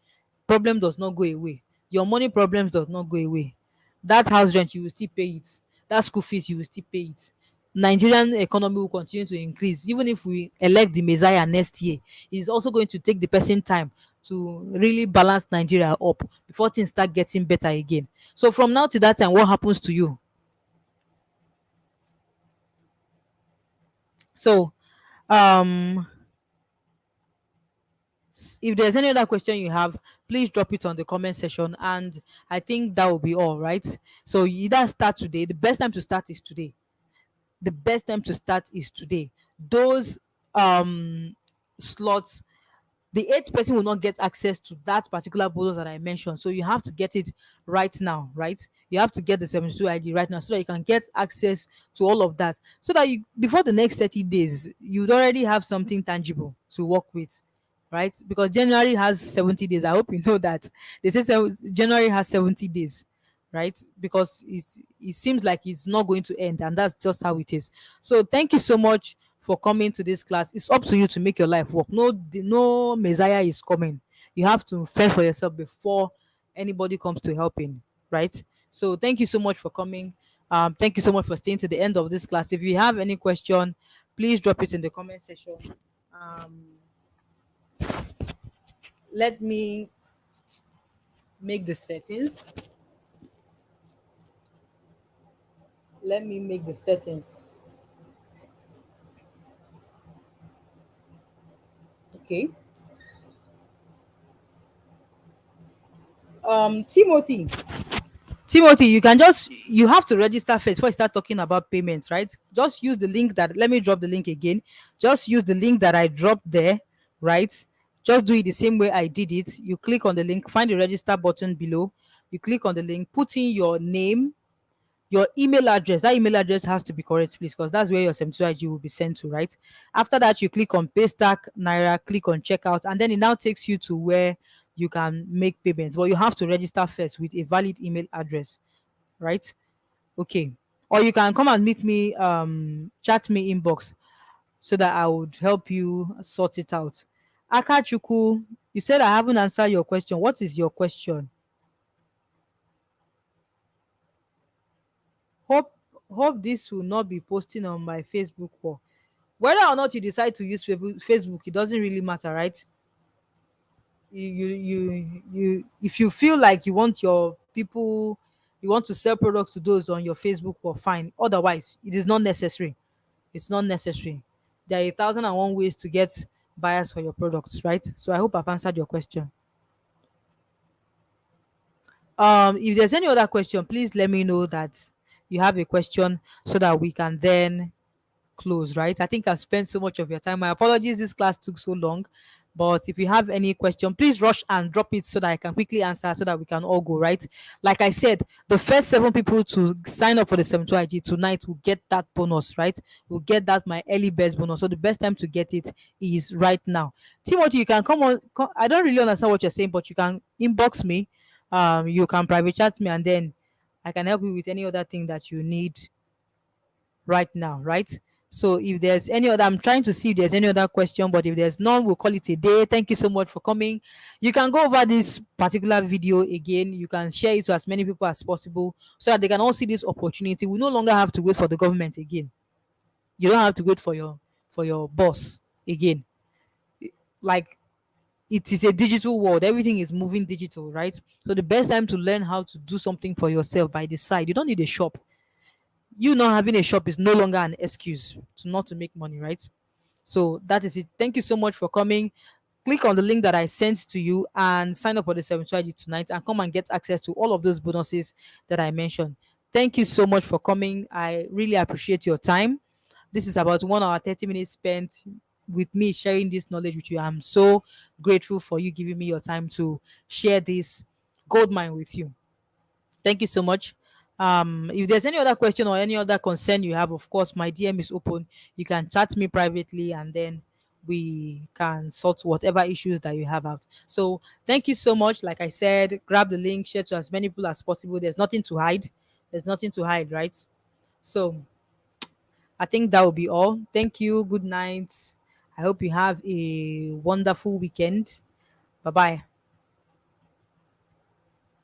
problem does not go away. Your money problems does not go away. That house rent, you will still pay it. That school fees, you will still pay it. Nigerian economy will continue to increase. Even if we elect the Messiah next year, it's also going to take the person time to really balance Nigeria up before things start getting better again. So from now to that time, what happens to you? So um if there's any other question you have, please drop it on the comment section, and I think that will be all, right? So you either start today. The best time to start is today. The best time to start is today. Those slots, the eighth person will not get access to that particular bonus that I mentioned. So you have to get it right now, right? You have to get the 72 ID right now so that you can get access to all of that. So that you, before the next 30 days, you'd already have something tangible to work with, right? Because January has 70 days. I hope you know that. They say January has 70 days, right? Because it seems like it's not going to end, and that's just how it is. So thank you so much for coming to this class. It's up to you to make your life work. No Messiah is coming. You have to fend for yourself before anybody comes to helping, right? So thank you so much for coming. Thank you so much for staying to the end of this class. If you have any question, please drop it in the comment section. um Let me make the settings. Let me make the settings. Okay. Timothy. Timothy, you have to register first before you start talking about payments, right? Just use the link that, let me drop the link again. Just use the link that I dropped there, right? Just do it the same way I did it. You click on the link, find the register button below. You click on the link, put in your name, your email address. That email address has to be correct, please, because that's where your 72 IG will be sent to, right? After that, you click on pay stack naira, click on checkout, and then it now takes you to where you can make payments. But you have to register first with a valid email address, right? Okay. Or you can come and meet me, chat me inbox so that I would help you sort it out. Akachuku, you said I haven't answered your question. What is your question? Hope hope this will not be posting on my Facebook wall. Whether or not you decide to use Facebook, it doesn't really matter, right? If you feel like you want your people, you want to sell products to those on your Facebook wall, fine. Otherwise, it is not necessary. It's not necessary. There are 1,001 ways to get buyers for your products, right? So I hope I've answered your question. If there's any other question, please let me know that you have a question so that we can then close, right? I think I've spent so much of your time. My apologies, this class took so long, But if you have any question, please rush and drop it so that I can quickly answer so that we can all go, right? Like I said, the first 7 people to sign up for the 72 IG tonight will get that bonus, right? Will get that my early best bonus. So the best time to get it is right now. Timothy, you can come on. I don't really understand what you're saying, but you can inbox me. You can private chat me, and then I can help you with any other thing that you need right now, right? So if there's any other, I'm trying to see if there's any other question, but if there's none, we'll call it a day. Thank you so much for coming. You can go over this particular video again. You can share it to as many people as possible so that they can all see this opportunity. We no longer have to wait for the government again. You don't have to wait for your boss again. Like, it is a digital world. Everything is moving digital, right? So the best time to learn how to do something for yourself by the side. You don't need a shop. You not having a shop is no longer an excuse to not to make money, right? So that is it. Thank you so much for coming. Click on the link that I sent to you and sign up for the 720 tonight and come and get access to all of those bonuses that I mentioned. Thank you so much for coming. I really appreciate your time. This is about 1 hour 30 minutes spent with me sharing this knowledge with you. I'm so grateful for you giving me your time to share this gold mine with you. Thank you so much. If there's any other question or any other concern you have, of course, my DM is open. You can chat me privately, and then we can sort whatever issues that you have out. So thank you so much. Like I said, grab the link, share to as many people as possible. There's nothing to hide. There's nothing to hide, right? So I think that will be all. Thank you. Good night. I hope you have a wonderful weekend. Bye bye.